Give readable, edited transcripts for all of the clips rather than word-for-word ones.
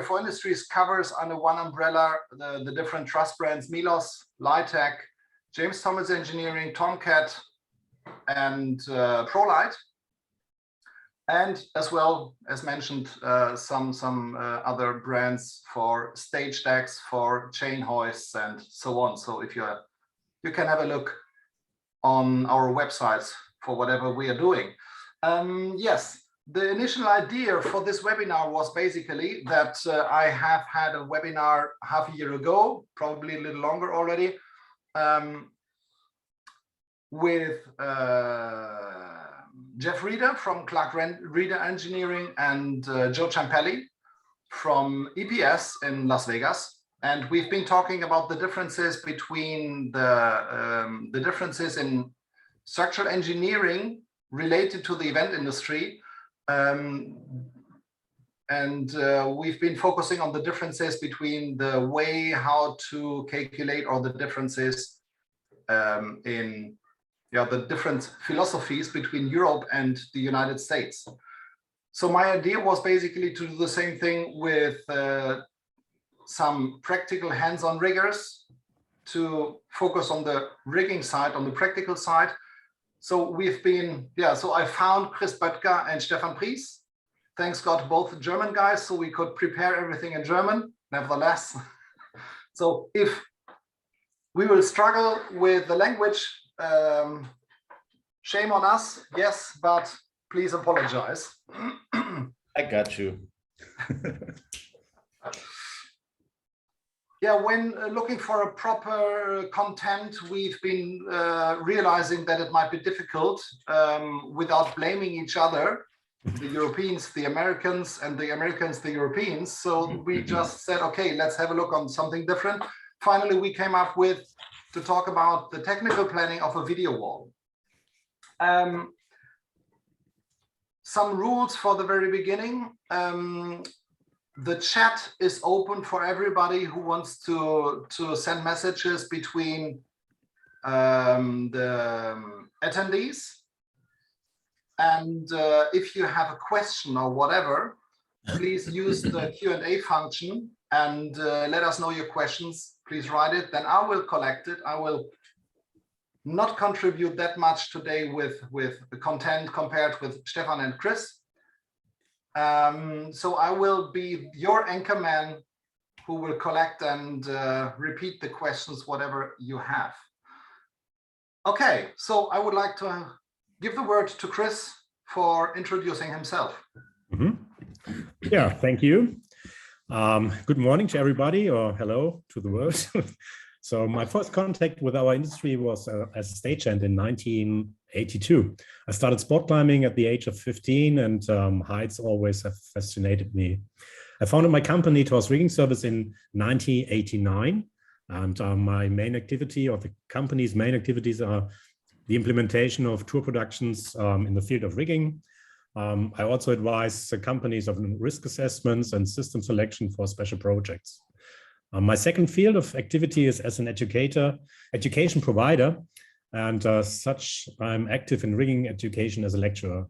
Software for Industries covers under one umbrella the different Truss brands: Milos, Litec, James Thomas Engineering, Tomcat, and ProLight, and as well as mentioned some other brands for stage decks, for chain hoists, and so on. So if you can have a look on our websites for whatever we are doing. Yes, the initial idea for this webinar was basically that I have had a webinar half a year ago, probably a little longer already, with Jeff Reeder from Clark Reeder Engineering and Joe Ciampelli from EPS in Las Vegas. And we've been talking about the differences between the differences in structural engineering related to the event industry. We've been focusing on the differences between the way how to calculate, or the differences in the different philosophies between Europe and the United States. So my idea was basically to do the same thing with some practical hands-on riggers, to focus on the rigging side, on the practical side. So we've been, so I found Chris Böttger and Stefan Pries. Thanks God, both German guys, so we could prepare everything in German, nevertheless. So if we will struggle with the language, shame on us, yes, but please apologize. I got you. Yeah, when looking for a proper content, we've been realizing that it might be difficult without blaming each other, the Europeans, the Americans, and the Americans, the Europeans. So we just said, okay, let's have a look on something different. Finally, we came up with to talk about the technical planning of a video wall. Some rules for the very beginning. The chat is open for everybody who wants to send messages between the attendees. And if you have a question or whatever, please use the Q&A function and let us know your questions. Please write it, then I will collect it. I will not contribute that much today with the content compared with Stefan and Chris. So I will be your anchor man who will collect and repeat the questions, whatever you have. Okay, so I would like to give the word to Chris for introducing himself. Yeah, thank you. Good morning to everybody, or hello to the world. So my first contact with our industry was as a stagehand in 1982. I started sport climbing at the age of 15, and heights always have fascinated me. I founded my company, Truss Rigging Service, in 1989. And my main activity, or the company's main activities, are the implementation of tour productions in the field of rigging. I also advise companies of risk assessments and system selection for special projects. My second field of activity is as an education provider, and such I'm active in rigging education as a lecturer.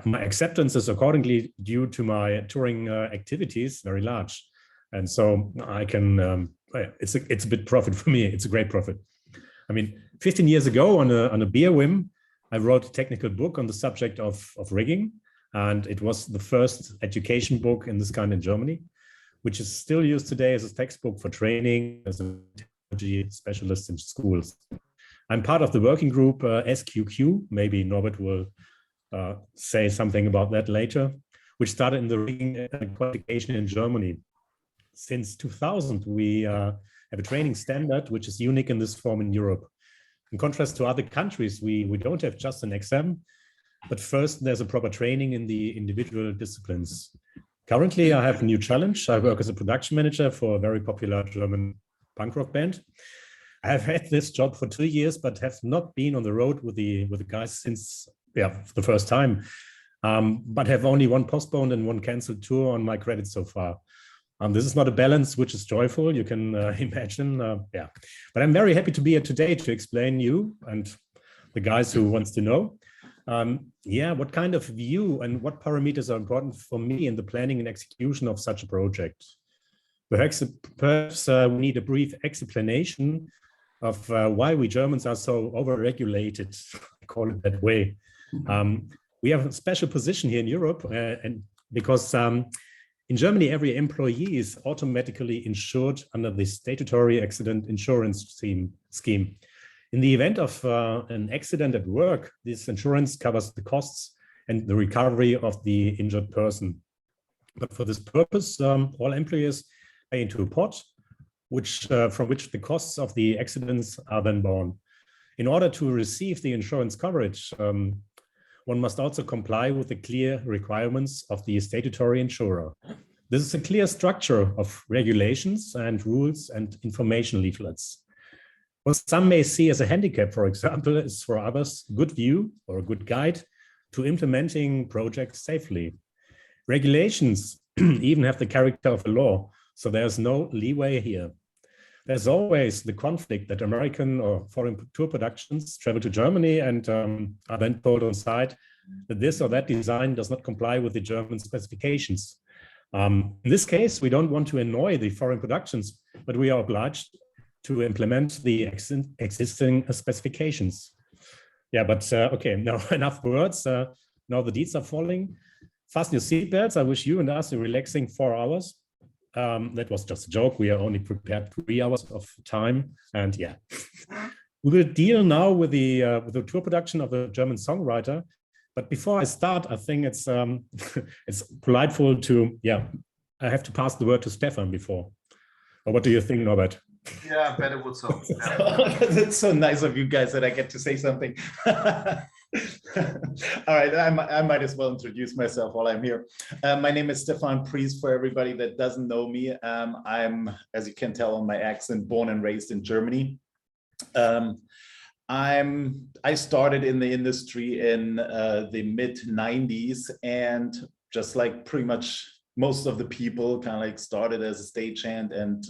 My acceptance is accordingly, due to my touring activities, very large. And so I can, it's a bit profit for me. It's a great profit. I mean, 15 years ago on a beer whim, I wrote a technical book on the subject of rigging. And it was the first education book in this kind in Germany, which is still used today as a textbook for training as a technology specialist in schools. I'm part of the working group SQQ. Maybe Norbert will say something about that later, which started in the rigging qualification in Germany. Since 2000, we have a training standard which is unique in this form in Europe. In contrast to other countries, we don't have just an exam, but first there's a proper training in the individual disciplines. Currently, I have a new challenge. I work as a production manager for a very popular German punk rock band. I have had this job for 2 years, but have not been on the road with the guys since the first time. But have only one postponed and one canceled tour on my credits so far. This is not a balance which is joyful, you can imagine. But I'm very happy to be here today to explain you and the guys who wants to know Yeah, what kind of view and what parameters are important for me in the planning and execution of such a project? Perhaps we need a brief explanation of why we Germans are so overregulated, I call it that way. We have a special position here in Europe, and because in Germany, every employee is automatically insured under the statutory accident insurance scheme. In the event of an accident at work, this insurance covers the costs and the recovery of the injured person. But for this purpose, all employees pay into a pot, from which the costs of the accidents are then borne. In order to receive the insurance coverage, one must also comply with the clear requirements of the statutory insurer. This is a clear structure of regulations and rules and information leaflets. What some may see as a handicap, for example, is for others a good view or a good guide to implementing projects safely. Regulations even have the character of a law, so there's no leeway here. There's always the conflict that American or foreign tour productions travel to Germany and are then told on site that this or that design does not comply with the German specifications. In this case, we don't want to annoy the foreign productions, but we are obliged to implement the existing specifications. Yeah, but okay, now enough words. Now the deeds are falling. Fasten your seatbelts. I wish you and us a relaxing 4 hours. That was just a joke. We are only prepared 3 hours of time. And yeah, we will deal now with the tour production of a German songwriter. But before I start, I think it's it's politeful to, yeah, I have to pass the word to Stefan before. Or what do you think, Norbert? Yeah, better would so. Yeah. That's so nice of you guys that I get to say something. All right, I might as well introduce myself while I'm here. My name is Stefan Pries, for everybody that doesn't know me. I'm, as you can tell on my accent, born and raised in Germany. I started in the industry in the mid-90s, and just like pretty much most of the people, kind of like started as a stagehand and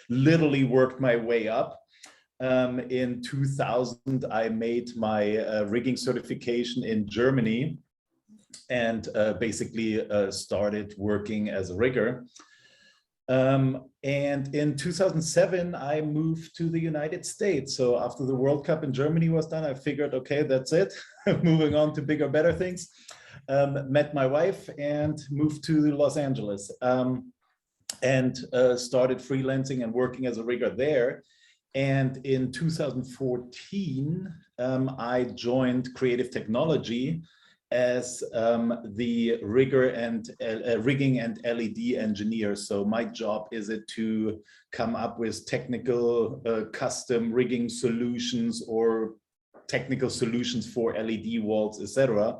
literally worked my way up. In 2000, I made my rigging certification in Germany and basically started working as a rigger. And in 2007, I moved to the United States. So after the World Cup in Germany was done, I figured, okay, that's it. Moving on to bigger, better things. Met my wife and moved to Los Angeles and started freelancing and working as a rigger there. And in 2014, I joined Creative Technology as the rigger and rigging and LED engineer. So my job is it to come up with technical custom rigging solutions or technical solutions for LED walls, etc.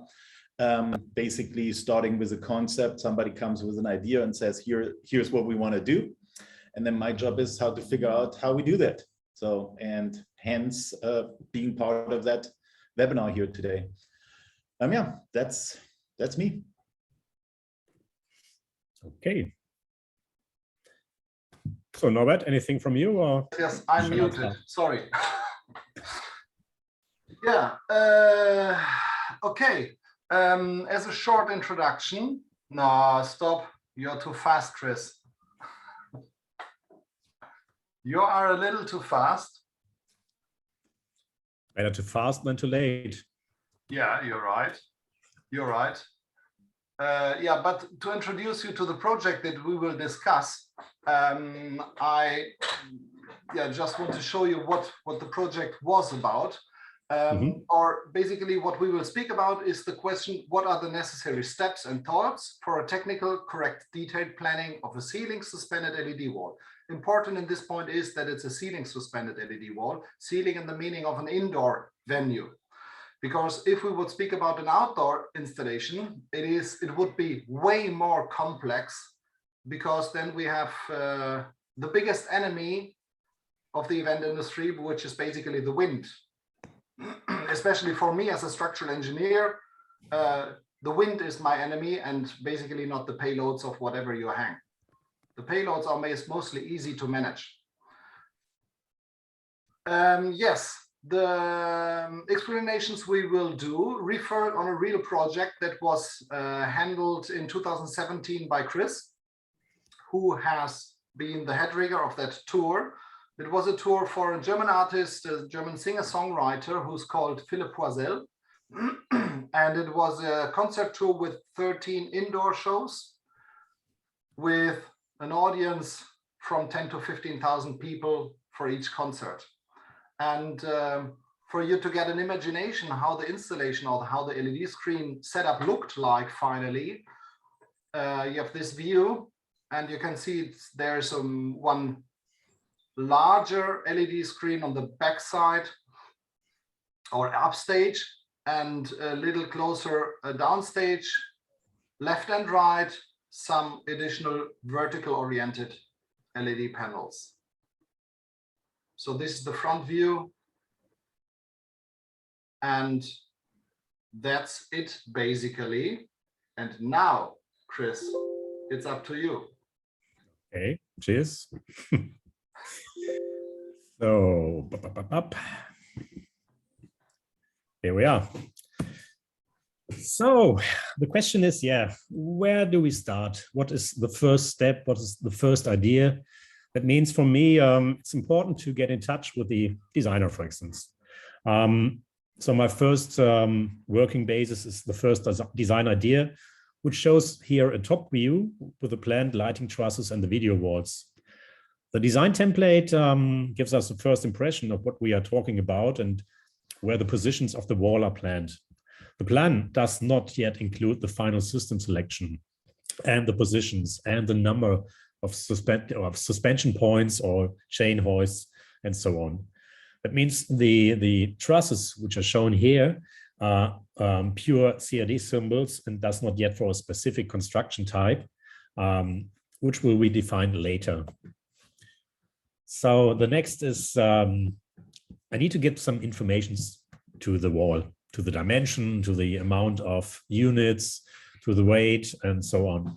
Basically starting with a concept, somebody comes with an idea and says, here's what we want to do. And then my job is how to figure out how we do that. So, and hence being part of that webinar here today. Yeah, that's me. Okay. So Norbert, anything from you? Or yes, I'm muted. Sorry. Yeah. Okay. As a short introduction. No, stop. You're too fast, Chris. You are a little too fast. Better too fast than too late. Yeah, you're right. You're right. Yeah, but to introduce you to the project that we will discuss, I just want to show you what the project was about. Or basically what we will speak about is the question, what are the necessary steps and thoughts for a technical, correct, detailed planning of a ceiling suspended LED wall? Important in this point is that it's a ceiling suspended LED wall, ceiling in the meaning of an indoor venue. Because if we would speak about an outdoor installation, it would be way more complex, because then we have the biggest enemy of the event industry, which is basically the wind. Especially for me as a structural engineer, the wind is my enemy and basically not the payloads of whatever you hang. The payloads are mostly easy to manage. Yes, The explanations we will do refer on a real project that was handled in 2017 by Chris, who has been the head rigger of that tour. It was a tour for a German artist, a German singer-songwriter who's called Philipp Poisel. And it was a concert tour with 13 indoor shows with an audience from 10 to 15,000 people for each concert. And for you to get an imagination how the installation or how the LED screen setup looked like finally, you have this view, and you can see there's one larger LED screen on the back side or upstage, and a little closer downstage, left and right, some additional vertical oriented LED panels. So this is the front view, and that's it basically. And now, Chris, it's up to you. Okay, cheers. So, here we are. So the question is, where do we start? What is the first step? What is the first idea? That means for me, it's important to get in touch with the designer, for instance. So my first working basis is the first design idea, which shows here a top view with the planned lighting trusses and the video walls. The design template gives us the first impression of what we are talking about and where the positions of the wall are planned. The plan does not yet include the final system selection and the positions and the number of suspension points or chain hoists and so on. That means the trusses, which are shown here, are pure CAD symbols and does not yet for a specific construction type, which will be defined later. So the next is I need to get some information to the wall, to the dimension, to the amount of units, to the weight, and so on.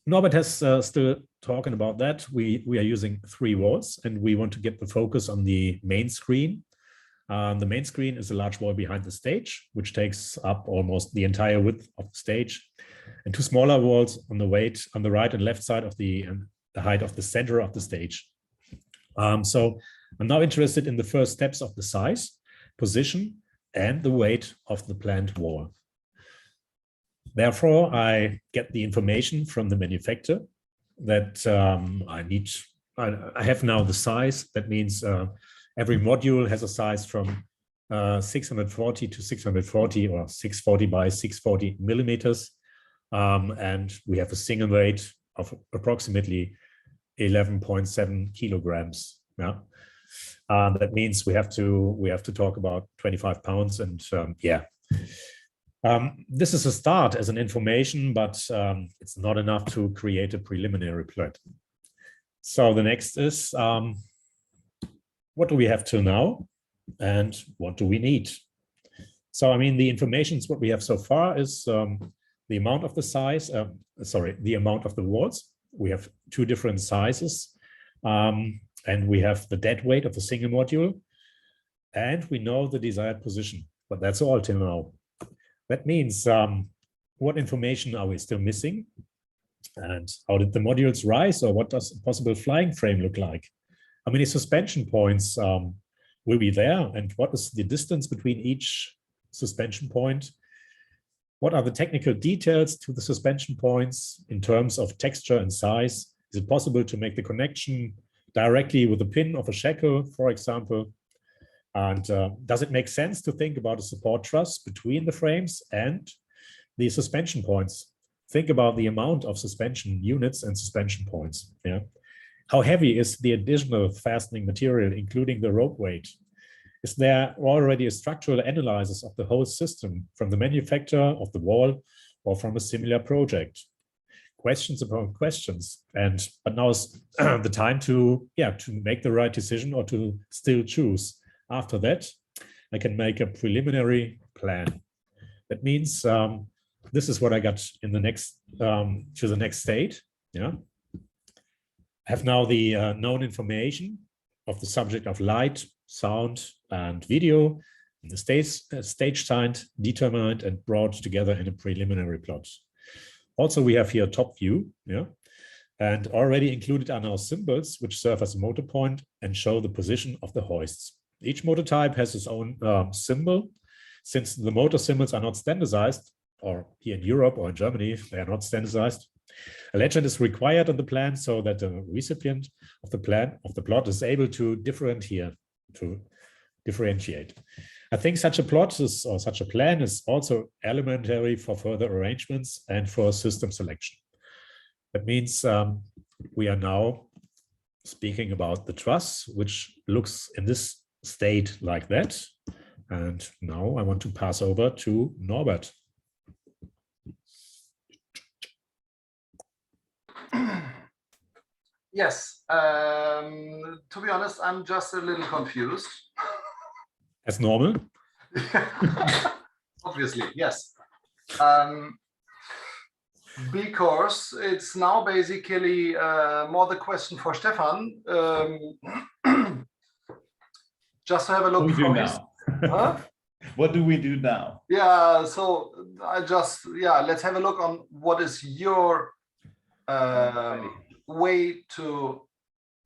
Norbert has still talking about that. We are using 3 walls, and we want to get the focus on the main screen. The main screen is a large wall behind the stage, which takes up almost the entire width of the stage, and 2 smaller walls on the right and left side of the height of the center of the stage. So I'm now interested in the first steps of the size, position, and the weight of the planned wall. Therefore, I get the information from the manufacturer that I have now the size. That means every module has a size from 640 to 640 or 640 by 640 millimeters. And we have a single weight of approximately 11.7 kilograms. Yeah. That means we have to talk about 25 pounds, and this is a start as an information, but it's not enough to create a preliminary plan. So the next is what do we have till now, and what do we need? So I mean, the information what we have so far is the amount of the size. The amount of the walls. We have 2 different sizes. And we have the dead weight of the single module, and we know the desired position, but that's all till now. That means what information are we still missing, and how did the modules rise, or what does a possible flying frame look like? How many suspension points will be there, and what is the distance between each suspension point? What are the technical details to the suspension points in terms of texture and size? Is it possible to make the connection directly with a pin of a shackle, for example? And does it make sense to think about a support truss between the frames and the suspension points? Think about the amount of suspension units and suspension points. Yeah. How heavy is the additional fastening material, including the rope weight? Is there already a structural analysis of the whole system from the manufacturer of the wall or from a similar project? Questions upon questions, but now is the time to make the right decision or to still choose. After that, I can make a preliminary plan. That means this is what I got in the next to the next state. Yeah, I have now the known information of the subject of light, sound, and video in the stage signed, determined, and brought together in a preliminary plot. Also, we have here a top view, yeah, and already included are now symbols which serve as a motor point and show the position of the hoists. Each motor type has its own symbol. Since the motor symbols are not standardized, or here in Europe or in Germany, they are not standardized, a legend is required on the plan so that the recipient of the plot is able to differentiate. I think such a plot is, or such a plan is also elementary for further arrangements and for system selection. That means we are now speaking about the truss, which looks in this state like that. And now I want to pass over to Norbert. Yes, to be honest, I'm just a little confused. As normal? Obviously, yes. Because it's now basically more the question for Stefan. Just to have a look. What do we do now? Huh? What do we do now? Yeah, so let's have a look on what is your way to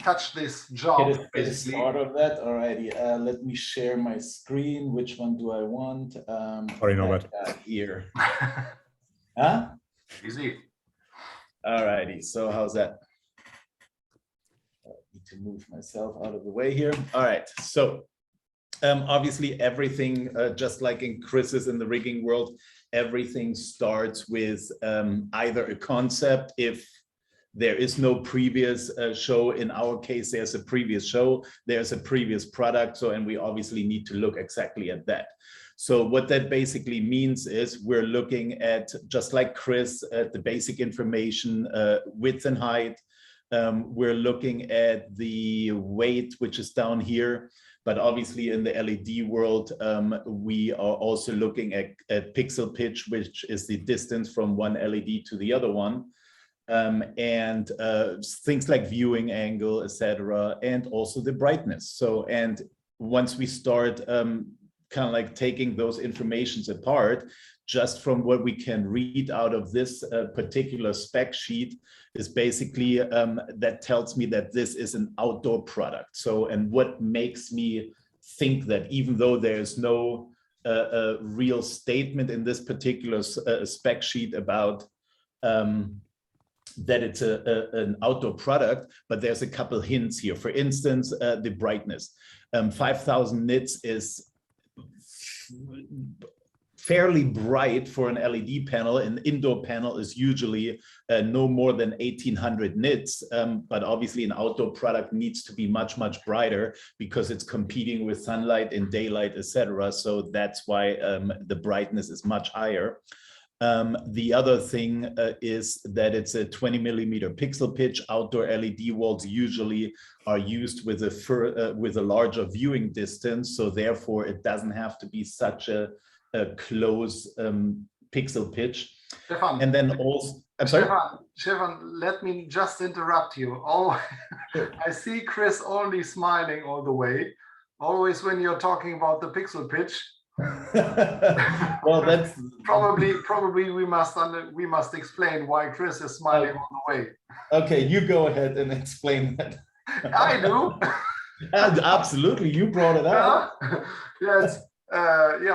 touch this job. Get a start of that already. Let me share my screen. Which one do I want? Sorry, Norbert. Here. Huh? Easy. Alrighty. So how's that? I need to move myself out of the way here. All right. So obviously everything, just like in Chris's in the rigging world, everything starts with either a concept. If there is no previous show, in our case, there's a previous show, there's a previous product. So, and we obviously need to look exactly at that. So what that basically means is we're looking at, just like Chris, at the basic information, width and height. We're looking at the weight, which is down here. But obviously in the LED world, we are also looking at pixel pitch, which is the distance from one LED to the other one. And things like viewing angle, etc., and also the brightness. So, and once we start kind of like taking those informations apart, just from what we can read out of this particular spec sheet is basically that tells me that this is an outdoor product. So, and what makes me think that, even though there's no real statement in this particular spec sheet about that it's an outdoor product, but there's a couple hints here. For instance, the brightness. 5,000 nits is fairly bright for an LED panel. An indoor panel is usually no more than 1,800 nits, but obviously an outdoor product needs to be much, much brighter because it's competing with sunlight and daylight, etc. So that's why the brightness is much higher. The other thing is that it's a 20 millimeter pixel pitch. Outdoor LED walls usually are used with a larger viewing distance, so therefore it doesn't have to be such a close pixel pitch. Stefan, and then also, I'm sorry? Stefan, let me just interrupt you. Oh, I see Chris only smiling all the way. Always when you're talking about the pixel pitch. Well, that's probably we must explain why Chris is smiling all the way. Okay, you go ahead and explain that. I do. Absolutely, you brought it up. Yes.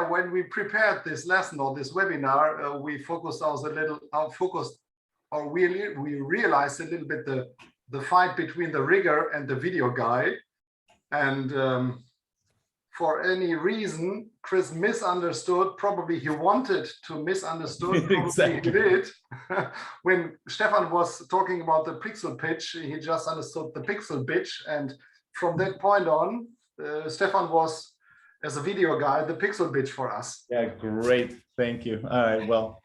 When we prepared this lesson or this webinar, we focused us a little. We realized a little bit the fight between the rigger and the video guy, and for any reason, Chris misunderstood. Probably he wanted to misunderstood. Exactly. He did. When Stefan was talking about the pixel pitch, he just understood the pixel pitch, and from that point on, Stefan was, as a video guy, the pixel pitch for us. Yeah, great. Thank you. All right. Well,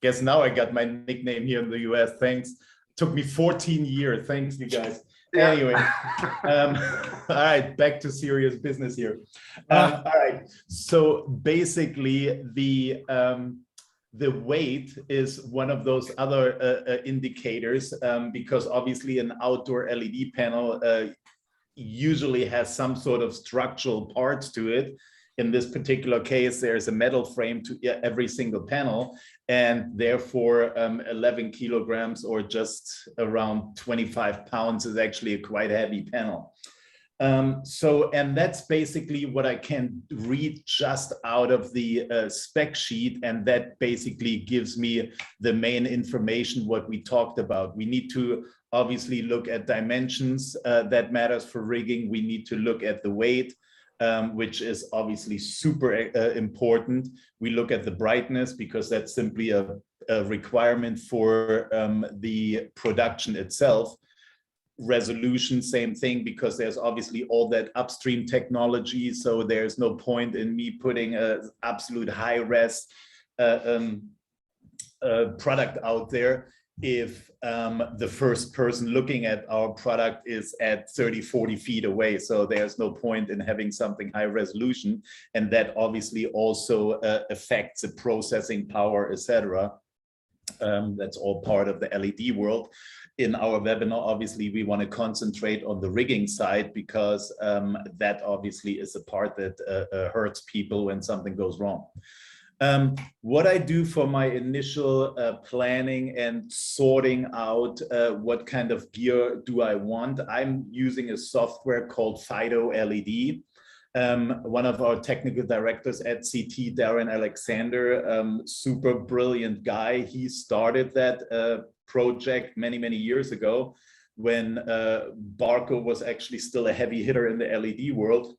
guess now I got my nickname here in the US. Thanks. Took me 14 years. Thanks, you guys. Yeah. Anyway, all right, back to serious business here. All right, so basically the weight is one of those other indicators, because obviously an outdoor LED panel usually has some sort of structural parts to it. In this particular case, there's a metal frame to every single panel, and therefore 11 kilograms or just around 25 pounds is actually a quite heavy panel. And that's basically what I can read just out of the spec sheet, and that basically gives me the main information what we talked about. We need to obviously look at dimensions that matters for rigging. We need to look at the weight, which is obviously super important. We look at the brightness because that's simply a requirement for the production itself. Resolution, same thing, because there's obviously all that upstream technology, so there's no point in me putting an absolute high res product out there if the first person looking at our product is at 30-40 feet away. So there's no point in having something high resolution, and that obviously also affects the processing power, etc. That's all part of the LED world. In our webinar, obviously, we want to concentrate on the rigging side because that obviously is a part that hurts people when something goes wrong. What I do for my initial planning and sorting out what kind of gear do I want, I'm using a software called Fido LED. One of our technical directors at CT, Darren Alexander, super brilliant guy. He started that project many years ago when Barco was actually still a heavy hitter in the LED world.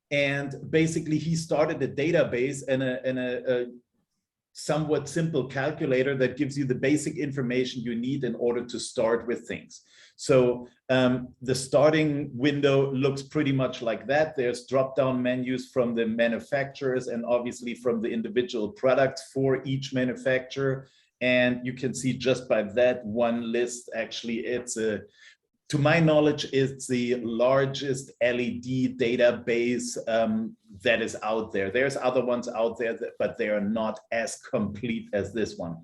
And basically he started a database and a somewhat simple calculator that gives you the basic information you need in order to start with things. So the starting window looks pretty much like that. There's drop-down menus from the manufacturers and obviously from the individual products for each manufacturer. And you can see just by that one list, actually, it's a, to my knowledge, it's the largest LED database that is out there. There's other ones out there, but they are not as complete as this one.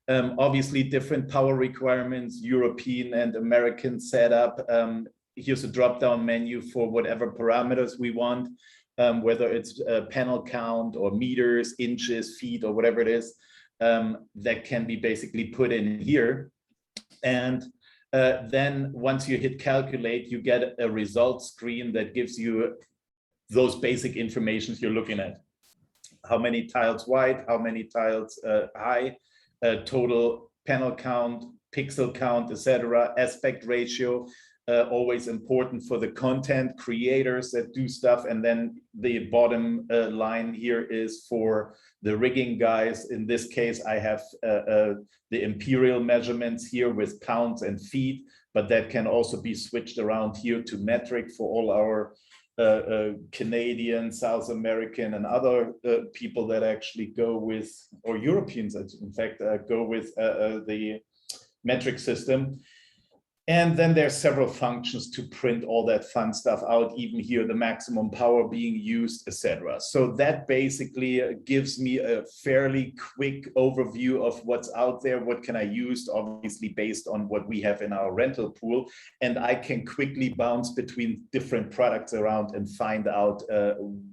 Obviously, different power requirements, European and American setup. Here's a drop-down menu for whatever parameters we want, whether it's panel count or meters, inches, feet, or whatever it is, that can be basically put in here. And then once you hit calculate, you get a results screen that gives you those basic informations you're looking at. How many tiles wide, how many tiles high, total panel count, pixel count, etc., aspect ratio, always important for the content creators that do stuff. And then the bottom line here is for the rigging guys. In this case, I have the imperial measurements here with pounds and feet, but that can also be switched around here to metric for all our Canadian, South American, and other people that actually go with, or Europeans, in fact, go with the metric system. And then there's several functions to print all that fun stuff out, even here, the maximum power being used, etc. So that basically gives me a fairly quick overview of what's out there, what can I use, obviously based on what we have in our rental pool. And I can quickly bounce between different products around and find out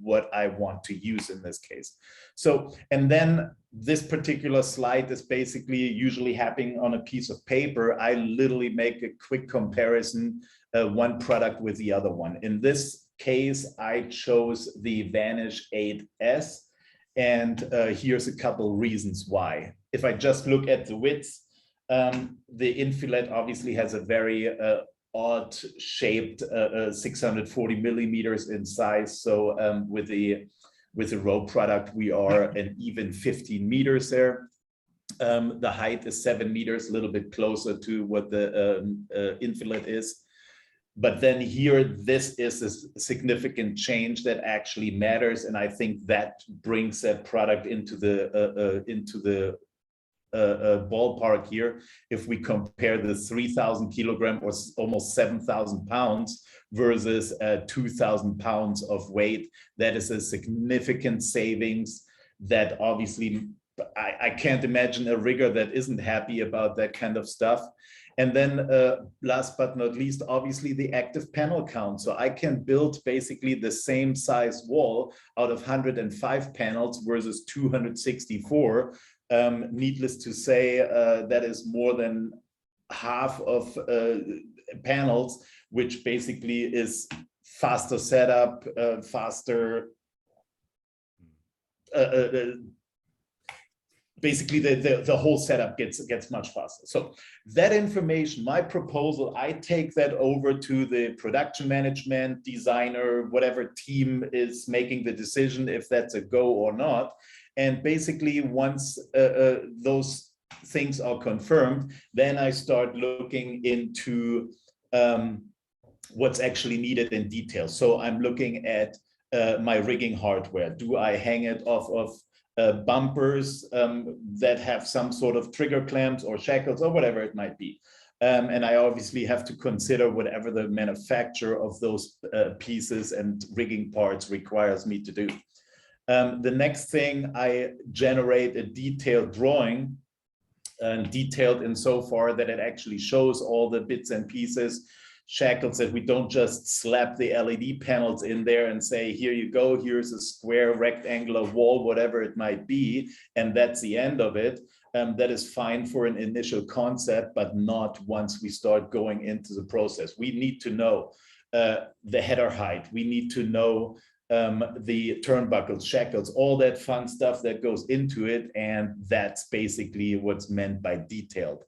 what I want to use in this case. So, and then this particular slide is basically usually happening on a piece of paper. I literally make a quick comparison, one product with the other one. In this case, I chose the Vanish 8S, and here's a couple reasons why. If I just look at the width, the infilet obviously has a very odd shaped 640 millimeters in size. So with the rope product, we are an even 15 meters there. The height is 7 meters, a little bit closer to what the infilet is. But then here, this is a significant change that actually matters. And I think that brings that product into the ballpark here. If we compare the 3,000 kilogram or almost 7,000 pounds versus 2,000 pounds of weight, that is a significant savings that obviously I can't imagine a rigger that isn't happy about that kind of stuff. And then last but not least, obviously the active panel count. So I can build basically the same size wall out of 105 panels versus 264. Needless to say, that is more than half of panels, which basically is faster setup, faster. Basically, the whole setup gets much faster. So that information, my proposal, I take that over to the production management, designer, whatever team is making the decision if that's a go or not. And basically, once those things are confirmed, then I start looking into what's actually needed in detail. So I'm looking at my rigging hardware. Do I hang it off of bumpers that have some sort of trigger clamps or shackles or whatever it might be? And I obviously have to consider whatever the manufacturer of those pieces and rigging parts requires me to do. The next thing, I generate a detailed drawing, detailed insofar that it actually shows all the bits and pieces, shackles, that we don't just slap the LED panels in there and say, here you go, here's a square rectangular wall, whatever it might be, and that's the end of it. That is fine for an initial concept, but not once we start going into the process. We need to know the header height. We need to know the turnbuckles, shackles, all that fun stuff that goes into it. And that's basically what's meant by detailed.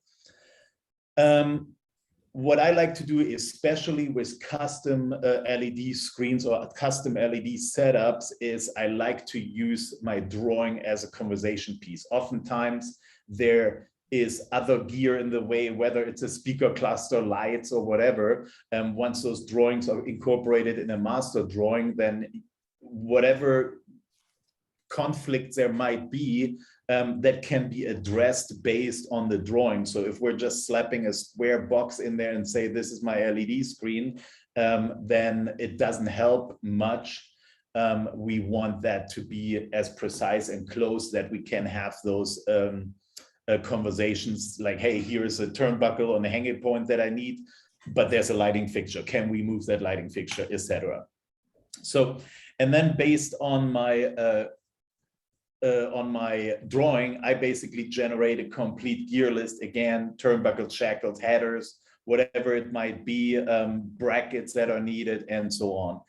What I like to do, especially with custom LED screens or custom LED setups, is I like to use my drawing as a conversation piece. Oftentimes there is other gear in the way, whether it's a speaker cluster, lights, or whatever. Once those drawings are incorporated in a master drawing, then whatever conflicts there might be, that can be addressed based on the drawing. So if we're just slapping a square box in there and say, this is my LED screen, then it doesn't help much. We want that to be as precise and close that we can have those conversations like, hey, here's a turnbuckle on the hanging point that I need, but there's a lighting fixture. Can we move that lighting fixture, etc. So, and then based on my drawing, I basically generate a complete gear list. Again, turnbuckles, shackles, headers, whatever it might be, brackets that are needed, and so on.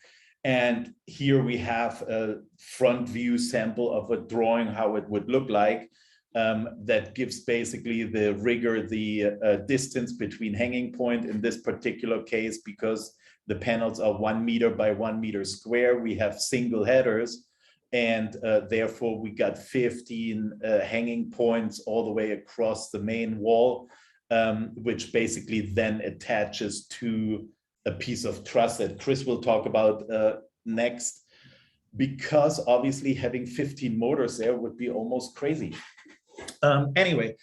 And here we have a front view sample of a drawing, how it would look like. That gives basically the rigger the distance between hanging point in this particular case, because the panels are 1 meter by 1 meter square. We have single headers. And therefore, we got 15 hanging points all the way across the main wall, which basically then attaches to a piece of truss that Chris will talk about next, because obviously having 15 motors there would be almost crazy. Anyway,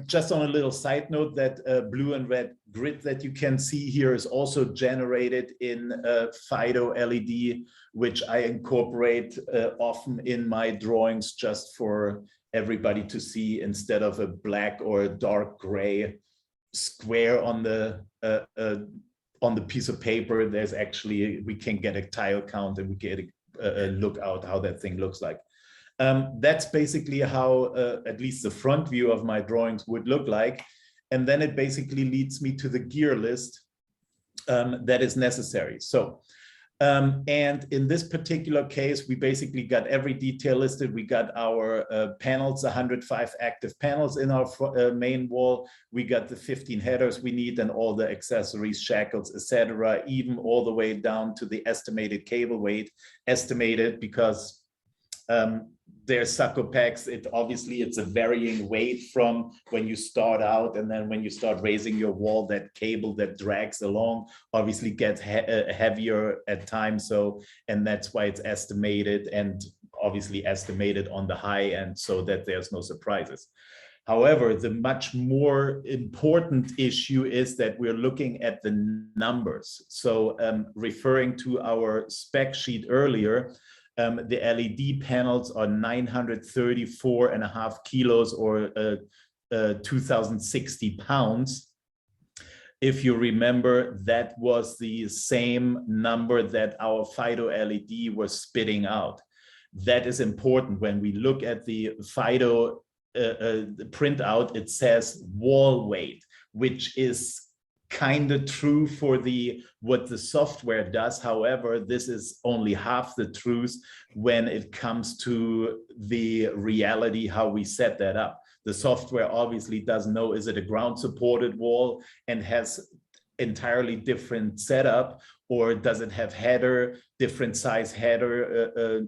just on a little side note, that blue and red grid that you can see here is also generated in Fido LED, which I incorporate often in my drawings just for everybody to see, instead of a black or a dark gray square on the piece of paper. There's actually, we can get a tile count and we get a look out how that thing looks like. That's basically how at least the front view of my drawings would look like. And then it basically leads me to the gear list that is necessary. So, and in this particular case, we basically got every detail listed. We got our panels, 105 active panels in our main wall. We got the 15 headers we need and all the accessories, shackles, etc., even all the way down to the estimated cable weight, estimated because there's sucker packs. Obviously it's a varying weight from when you start out, and then when you start raising your wall, that cable that drags along obviously gets heavier at times. So, and that's why it's estimated, and obviously estimated on the high end so that there's no surprises. However, the much more important issue is that we're looking at the numbers. So referring to our spec sheet earlier, the LED panels are 934.5 kilos or 2,060 pounds. If you remember, that was the same number that our FIDO LED was spitting out. That is important. When we look at the FIDO printout, it says wall weight, which is kind of true for what the software does. However, this is only half the truth when it comes to the reality, how we set that up. The software obviously doesn't know, is it a ground supported wall and has entirely different setup, or does it have header, different size header,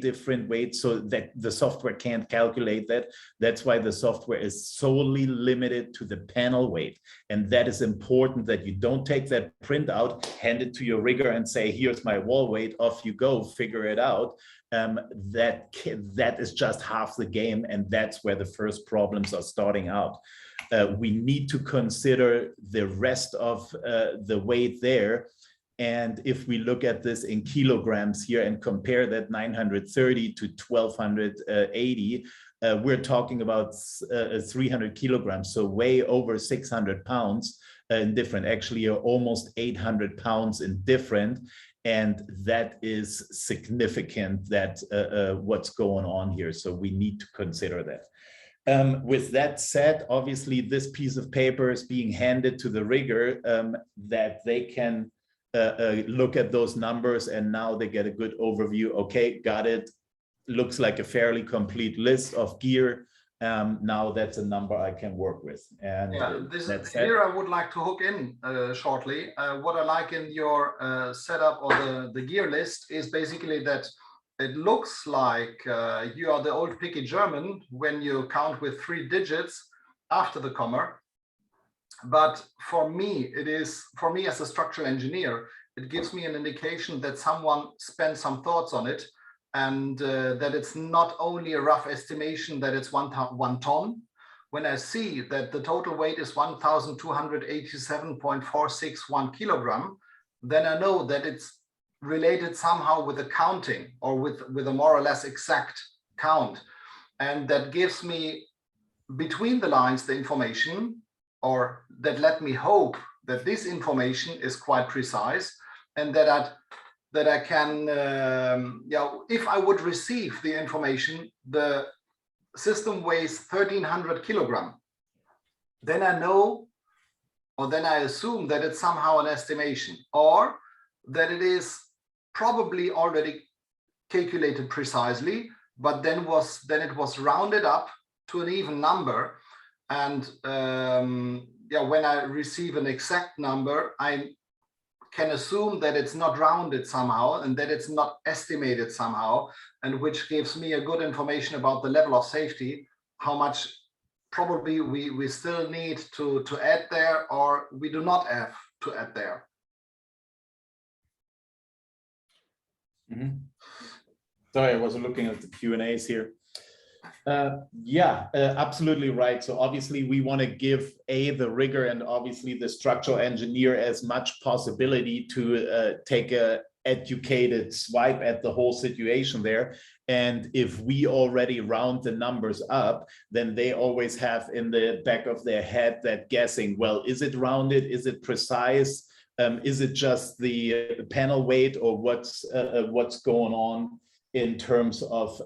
different weight, so that the software can't calculate that. That's why the software is solely limited to the panel weight. And that is important, that you don't take that printout, hand it to your rigger and say, here's my wall weight, off you go, figure it out. That is just half the game, and that's where the first problems are starting out. We need to consider the rest of the weight there. And if we look at this in kilograms here and compare that 930 to 1280, we're talking about 300 kilograms, so way over 600 pounds in different, actually almost 800 pounds in different. And that is significant, that what's going on here. So we need to consider that. With that said, obviously this piece of paper is being handed to the rigger, that they can look at those numbers, and now they get a good overview. Okay, got it. Looks like a fairly complete list of gear. Now that's a number I can work with. And here I would like to hook in shortly. What I like in your setup or the gear list is basically that it looks like you are the old picky German when you count with 3 digits after the comma. But for me, as a structural engineer, it gives me an indication that someone spent some thoughts on it, and that it's not only a rough estimation that it's 1 ton. When I see that the total weight is 1,287.461 kilogram, then I know that it's related somehow with the counting, or with a more or less exact count. And that gives me between the lines the information, or that let me hope that this information is quite precise, and that I can, if I would receive the information, the system weighs 1,300 kilogram, then I know, or then I assume that it's somehow an estimation, or that it is probably already calculated precisely, but then it was rounded up to an even number. And when I receive an exact number, I can assume that it's not rounded somehow, and that it's not estimated somehow, and which gives me a good information about the level of safety, how much probably we still need to add there, or we do not have to add there. Sorry, I was looking at the Q&As here. Absolutely right. So obviously we want to give the rigger and obviously the structural engineer as much possibility to take a educated swipe at the whole situation there. And if we already round the numbers up, then they always have in the back of their head that guessing, well, is it rounded? Is it precise? Is it just the panel weight, or what's going on in terms of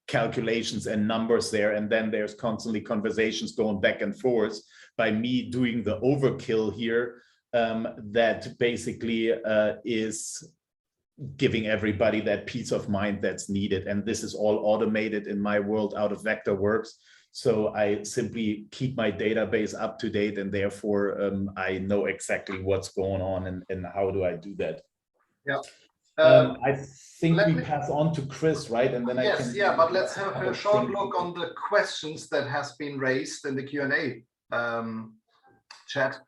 calculations and numbers there? And then there's constantly conversations going back and forth by me doing the overkill here, that basically is giving everybody that peace of mind that's needed. And this is all automated in my world out of Vectorworks. So I simply keep my database up to date, and therefore I know exactly what's going on and how do I do that. Yeah. I think we pass on to Chris, right? And then but let's have a short look on the questions that has been raised in the Q&A chat.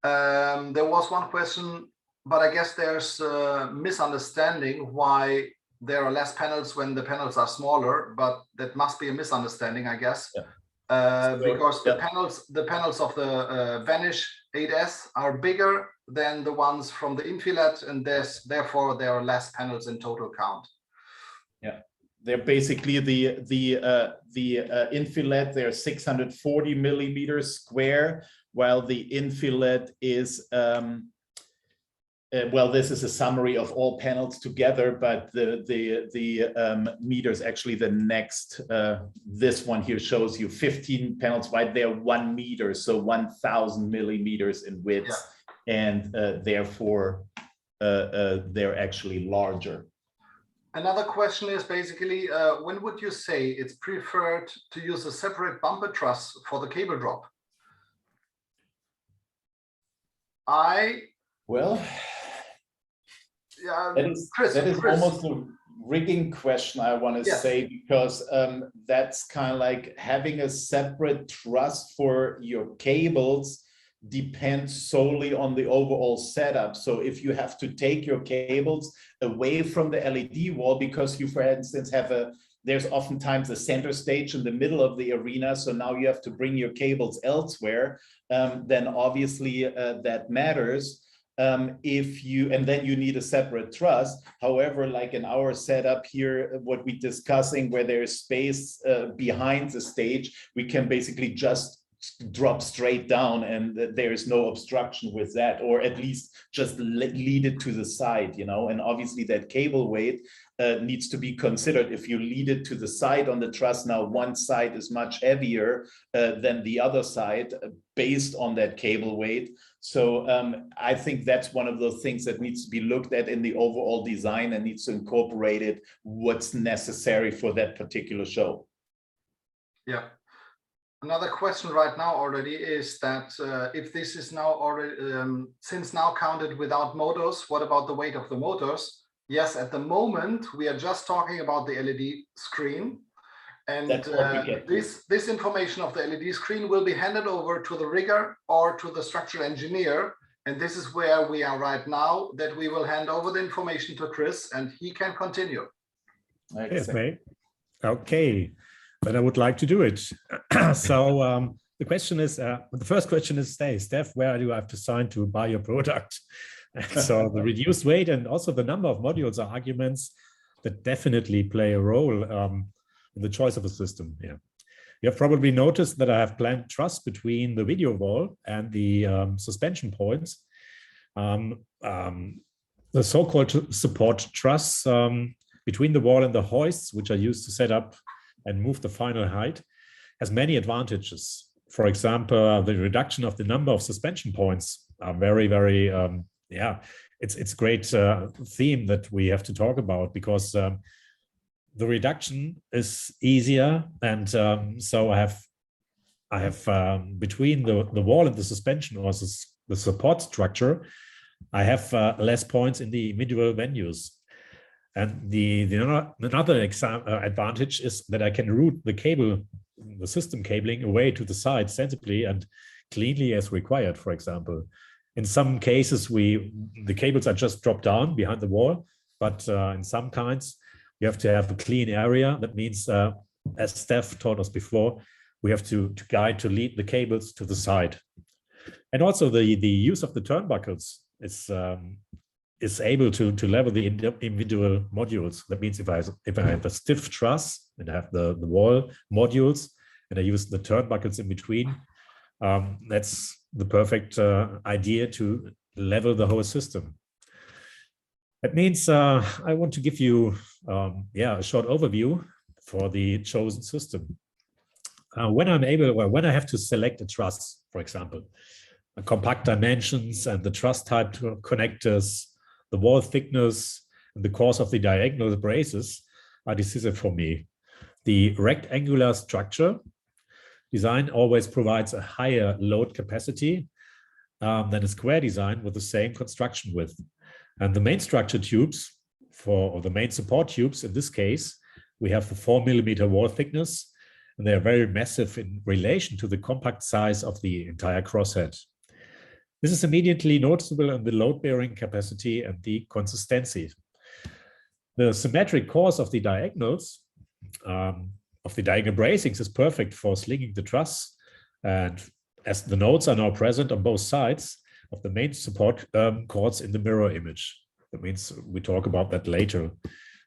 There was one question, but I guess there's a misunderstanding why there are less panels when the panels are smaller, but that must be a misunderstanding, I guess. Because the panels of the Vanish 8S are bigger than the ones from the Infilet, and therefore there are less panels in total count. they're basically the infilet. They're 640 millimeters square, while the infilet is well, this is a summary of all panels together, but the meters, actually the next, this one here shows you 15 panels wide. They're 1 meter, so 1,000 millimeters in width, yeah. And therefore they're actually larger. Another question is basically, when would you say it's preferred to use a separate bumper truss for the cable drop? Well, yeah, that is almost a rigging question, I want to say, because that's kind of like having a separate truss for your cables depends solely on the overall setup. So if you have to take your cables away from the LED wall because you, for instance, have there's oftentimes a center stage in the middle of the arena, so now you have to bring your cables elsewhere, then obviously that matters. And then you need a separate truss. However, like in our setup here, what we're discussing, where there's space behind the stage, we can basically just drop straight down and there is no obstruction with that, or at least just lead it to the side, you know. And obviously that cable weight needs to be considered. If you lead it to the side on the truss, now one side is much heavier than the other side based on that cable weight. So I think that's one of those things that needs to be looked at in the overall design and needs to incorporate it what's necessary for that particular show. Yeah. Another question right now already is that if this is now already, since now counted without motors, what about the weight of the motors? Yes, at the moment, we are just talking about the LED screen. And this information of the LED screen will be handed over to the rigger or to the structural engineer. And this is where we are right now, that we will hand over the information to Chris and he can continue. Yes, mate. Okay. But I would like to do it. So the question is, the first question is, Steph, where do I have to sign to buy your product? So the reduced weight and also the number of modules are arguments that definitely play a role in the choice of a system. Yeah, you have probably noticed that I have planned truss between the video wall and the suspension points. The so-called support truss between the wall and the hoists, which are used to set up and move the final height, has many advantages. For example, the reduction of the number of suspension points are very, very, it's a great theme that we have to talk about, because the reduction is easier. And so I have between the wall and the suspension, or the support structure, I have less points in the individual venues. And another advantage is that I can route the system cabling away to the side sensibly and cleanly as required. For example, in some cases, the cables are just dropped down behind the wall, but in some kinds, you have to have a clean area. That means, as Steph taught us before, we have to lead the cables to the side. And also the use of the turnbuckles is able to level the individual modules. That means if I have a stiff truss and I have the wall modules and I use the turnbuckles in between, that's the perfect idea to level the whole system. That means I want to give you a short overview for the chosen system. When I have to select a truss, for example, compact dimensions and the truss type connectors, the wall thickness, and the course of the diagonal braces are decisive for me. The rectangular structure design always provides a higher load capacity than a square design with the same construction width. And the main structure tubes, or the main support tubes, in this case, we have a 4 millimeter wall thickness, and they are very massive in relation to the compact size of the entire crosshead. This is immediately noticeable in the load-bearing capacity and the consistency. The symmetric course of the diagonals, of the diagonal bracings, is perfect for slinging the truss. And as the nodes are now present on both sides of the main support cords in the mirror image. That means we talk about that later.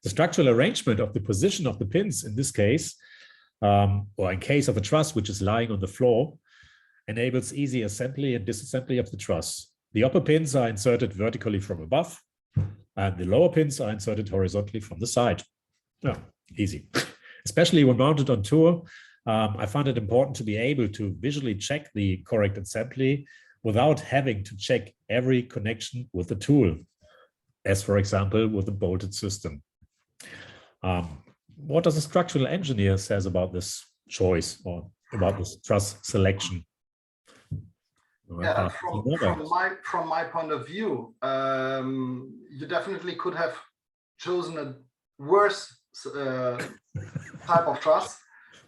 The structural arrangement of the position of the pins in this case, or in case of a truss which is lying on the floor, enables easy assembly and disassembly of the truss. The upper pins are inserted vertically from above, and the lower pins are inserted horizontally from the side. Yeah, easy. Especially when mounted on tour, I found it important to be able to visually check the correct assembly without having to check every connection with the tool, as for example, with a bolted system. What does a structural engineer says about this choice or about this truss selection? Yeah, from my point of view, you definitely could have chosen a worse type of truss.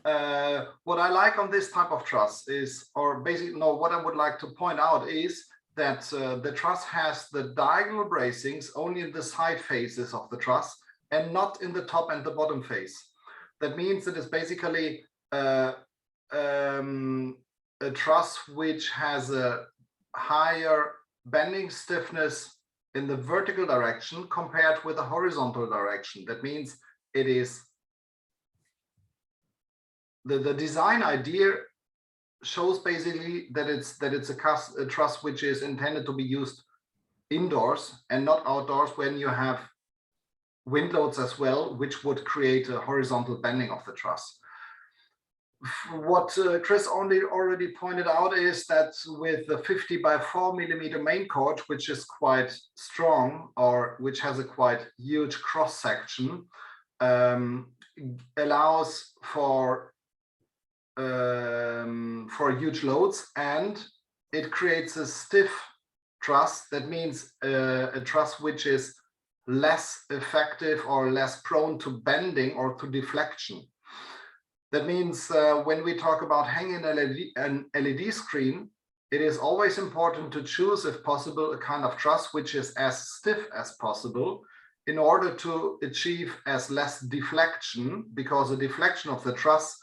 What I like on this type of truss is, or basically, no, what I would like to point out is that the truss has the diagonal bracings only in the side faces of the truss and not in the top and the bottom face. That means it is basically a truss which has a higher bending stiffness in the vertical direction compared with the horizontal direction. That means it is the design idea shows basically that it's a truss which is intended to be used indoors and not outdoors when you have wind loads as well, which would create a horizontal bending of the truss. What Chris already pointed out is that with the 50 by 4 millimeter main cord, which is quite strong, or which has a quite huge cross section, allows for huge loads, and it creates a stiff truss. That means a truss which is less effective or less prone to bending or to deflection. That means when we talk about hanging an LED screen, it is always important to choose, if possible, a kind of truss which is as stiff as possible in order to achieve as less deflection, because the deflection of the truss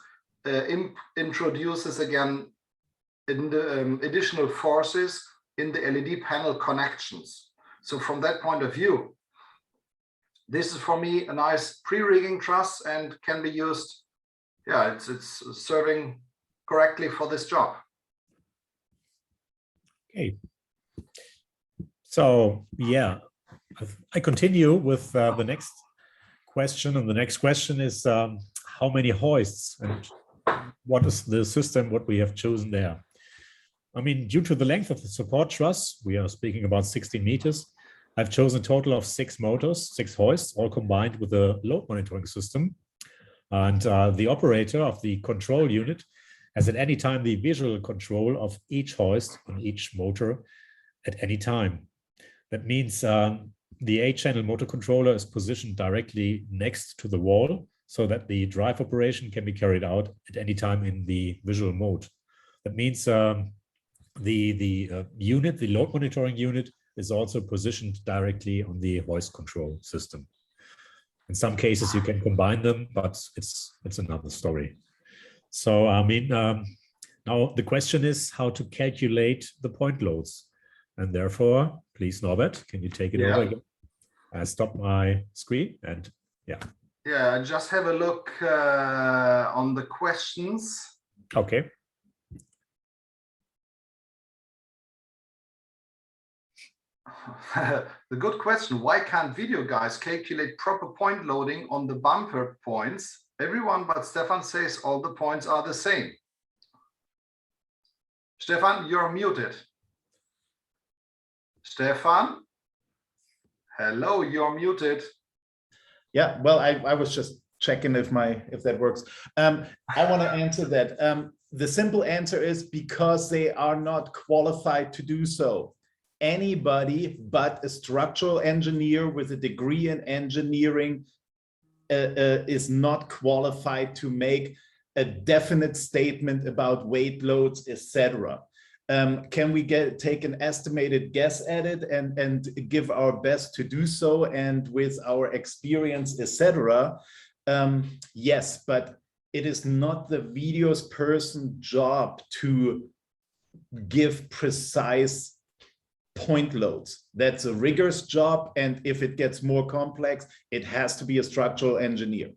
introduces again additional forces in the LED panel connections. So from that point of view, this is for me a nice pre-rigging truss and can be used. Yeah, it's serving correctly for this job. Okay. So yeah, I continue with the next question, and the next question is how many hoists and what is the system what we have chosen there? I mean, due to the length of the support truss, we are speaking about 16 meters. I've chosen a total of 6 motors, 6 hoists, all combined with a load monitoring system. And the operator of the control unit has at any time the visual control of each hoist on each motor at any time. That means the 8-channel motor controller is positioned directly next to the wall so that the drive operation can be carried out at any time in the visual mode. That means the unit, the load monitoring unit, is also positioned directly on the hoist control system. In some cases, you can combine them, but it's another story. So, I mean, now the question is how to calculate the point loads. And therefore, please, Norbert, can you take it over again? I stop my screen and yeah. Yeah, just have a look on the questions. Okay. The good question, why can't video guys calculate proper point loading on the bumper points? Everyone but Stefan says all the points are the same. Stefan, you're muted. Stefan? Hello, you're muted. Yeah, well, I was just checking if that works. I want to answer that. The simple answer is because they are not qualified to do so. Anybody but a structural engineer with a degree in engineering is not qualified to make a definite statement about weight loads, etc. Can we take an estimated guess at it and give our best to do so, and with our experience, etc.? Yes, but it is not the videos person's job to give precise point loads. That's a rigger's job. And if it gets more complex, it has to be a structural engineer.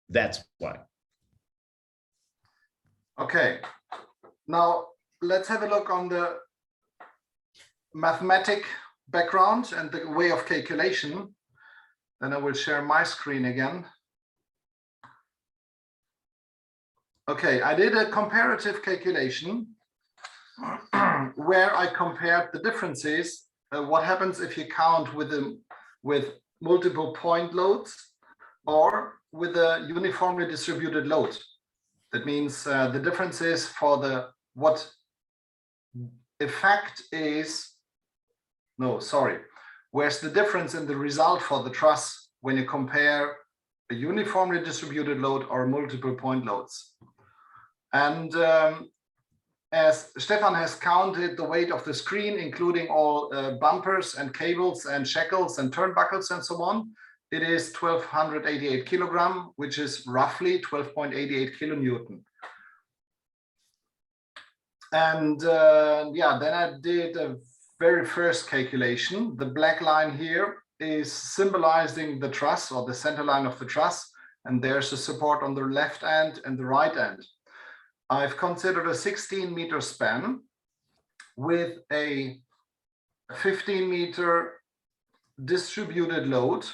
That's why. Okay, now let's have a look on the mathematic background and the way of calculation. Then I will share my screen again. Okay, I did a comparative calculation where I compared the differences. What happens if you count with multiple point loads or with a uniformly distributed load? That means the differences for the what effect is, no, sorry, where's the difference in the result for the truss when you compare a uniformly distributed load or multiple point loads. And as Stefan has counted the weight of the screen, including all bumpers and cables and shackles and turnbuckles and so on, it is 1288 kilogram, which is roughly 12.88 kilonewton. And yeah, then I did a very first calculation. The black line here is symbolizing the truss or the center line of the truss, and there's a support on the left end and the right end. I've considered a 16-meter span with a 15-meter distributed load,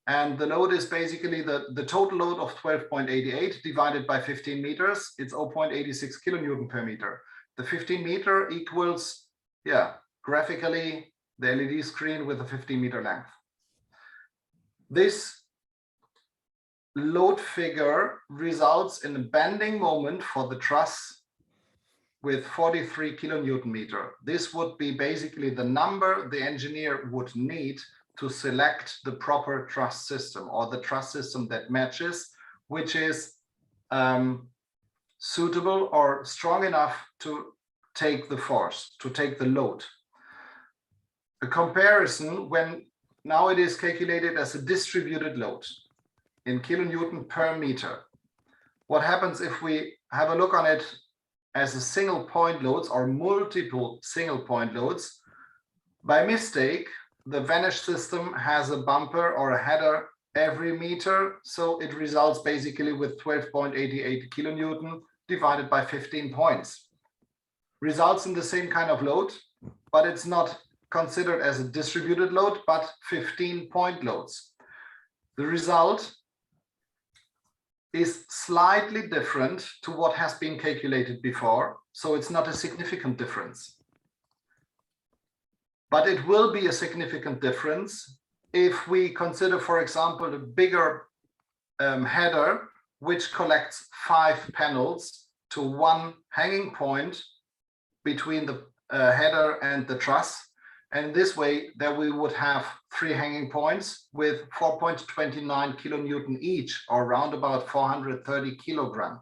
and the load is basically the total load of 12.88 divided by 15 meters. It's 0.86 kilonewton per meter. The 15 meter equals, yeah, graphically the LED screen with a 15-meter length. This load figure results in a bending moment for the truss with 43 kilonewton meter. This would be basically the number the engineer would need to select the proper truss system or the truss system that matches, which is suitable or strong enough to take the force, to take the load. A comparison when now it is calculated as a distributed load in kilonewton per meter. What happens if we have a look on it as a single point loads or multiple single point loads? By mistake, the vanish system has a bumper or a header every meter, so it results basically with 12.88 kilonewton divided by 15 points. Results in the same kind of load, but it's not considered as a distributed load, but 15-point loads. The result is slightly different to what has been calculated before, so it's not a significant difference. But it will be a significant difference if we consider, for example, a bigger header, which collects 5 panels to one hanging point between the header and the truss. And this way, there we would have 3 hanging points with 4.29 kilonewton each, or around about 430 kilogram.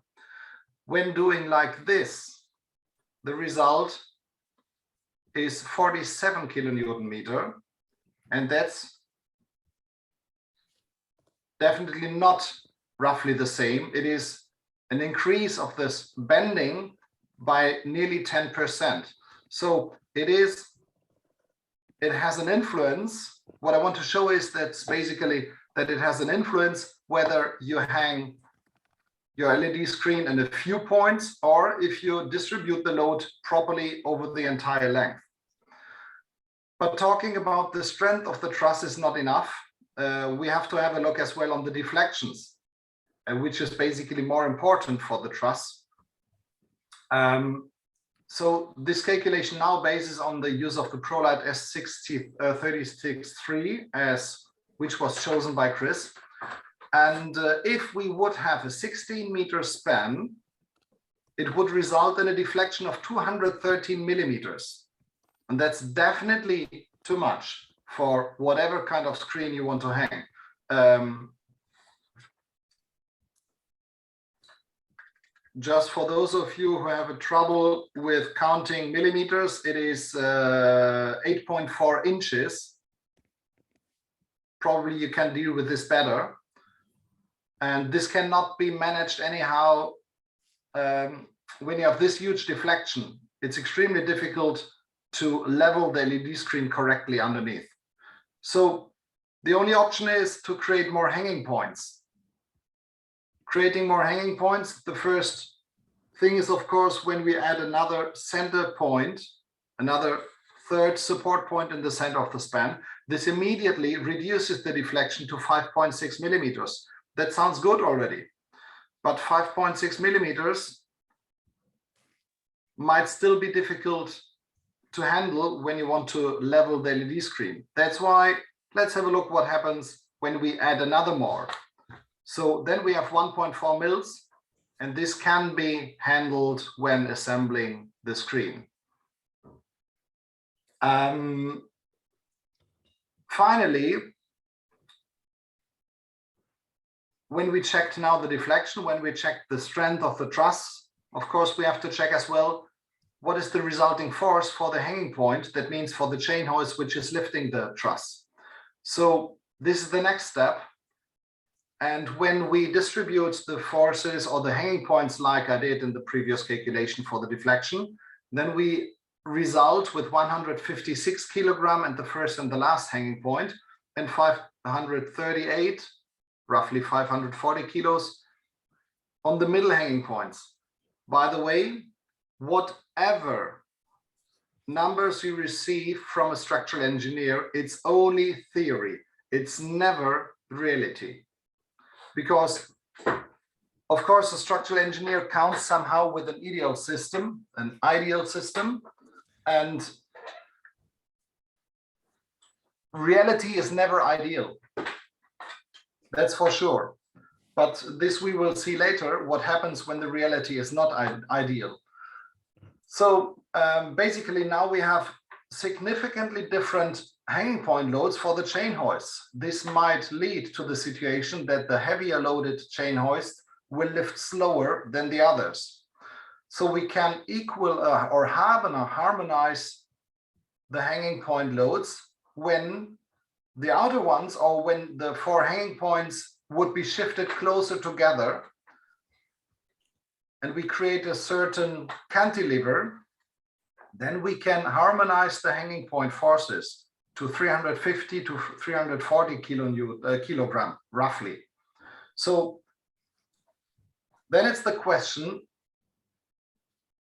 When doing like this, the result is 47 kilonewton meter, and that's definitely not roughly the same. It is an increase of this bending by nearly 10%. So it has an influence. What I want to show is that basically that it has an influence whether you hang your LED screen in a few points or if you distribute the load properly over the entire length. But talking about the strength of the truss is not enough. We have to have a look as well on the deflections, which is basically more important for the truss. So this calculation now bases on the use of the ProLite S36-3, which was chosen by Chris. And if we would have a 16-meter span, it would result in a deflection of 213 millimeters. And that's definitely too much for whatever kind of screen you want to hang. Just for those of you who have a trouble with counting millimeters, it is 8.4 inches. Probably you can deal with this better. And this cannot be managed anyhow when you have this huge deflection. It's extremely difficult to level the LED screen correctly underneath. So the only option is to create more hanging points. Creating more hanging points, the first thing is, of course, when we add another center point, another third support point in the center of the span, this immediately reduces the deflection to 5.6 millimeters. That sounds good already, but 5.6 millimeters might still be difficult to handle when you want to level the LED screen. That's why let's have a look what happens when we add another more. So then we have 1.4 mils, and this can be handled when assembling the screen. Finally, when we checked now the deflection, when we checked the strength of the truss, of course, we have to check as well what is the resulting force for the hanging point. That means for the chain hoist, which is lifting the truss. So this is the next step. And when we distribute the forces or the hanging points like I did in the previous calculation for the deflection, then we result with 156 kilogram at the first and the last hanging point, and 538, roughly 540 kilos on the middle hanging points. By the way, whatever numbers you receive from a structural engineer, it's only theory. It's never reality. Because, of course, a structural engineer counts somehow with an ideal system, and reality is never ideal. That's for sure. But this we will see later, what happens when the reality is not ideal. So basically now we have significantly different hanging point loads for the chain hoists. This might lead to the situation that the heavier loaded chain hoist will lift slower than the others. So we can equal or harmonize the hanging point loads when the outer ones, or when the four hanging points would be shifted closer together, and we create a certain cantilever, then we can harmonize the hanging point forces to 350 to 340 kilogram, roughly. So then it's the question,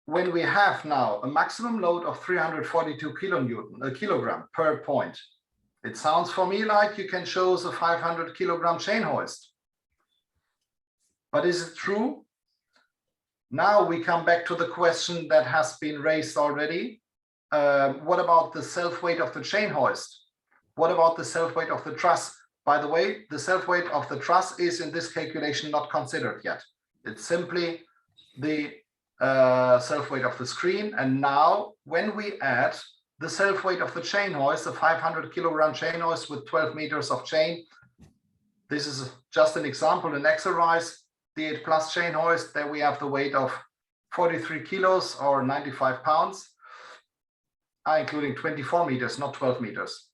when we have now a maximum load of 342 kilogram per point, it sounds for me like you can choose a 500 kilogram chain hoist. But is it true? Now we come back to the question that has been raised already. What about the self-weight of the chain hoist? What about the self-weight of the truss? By the way, the self-weight of the truss is in this calculation not considered yet. It's simply the self-weight of the screen. And now when we add the self-weight of the chain hoist, a 500 kilogram chain hoist with 12 meters of chain, this is just an example, an exercise. The 8 plus chain hoist, there we have the weight of 43 kilos or 95 pounds, including 24 meters, not 12 meters.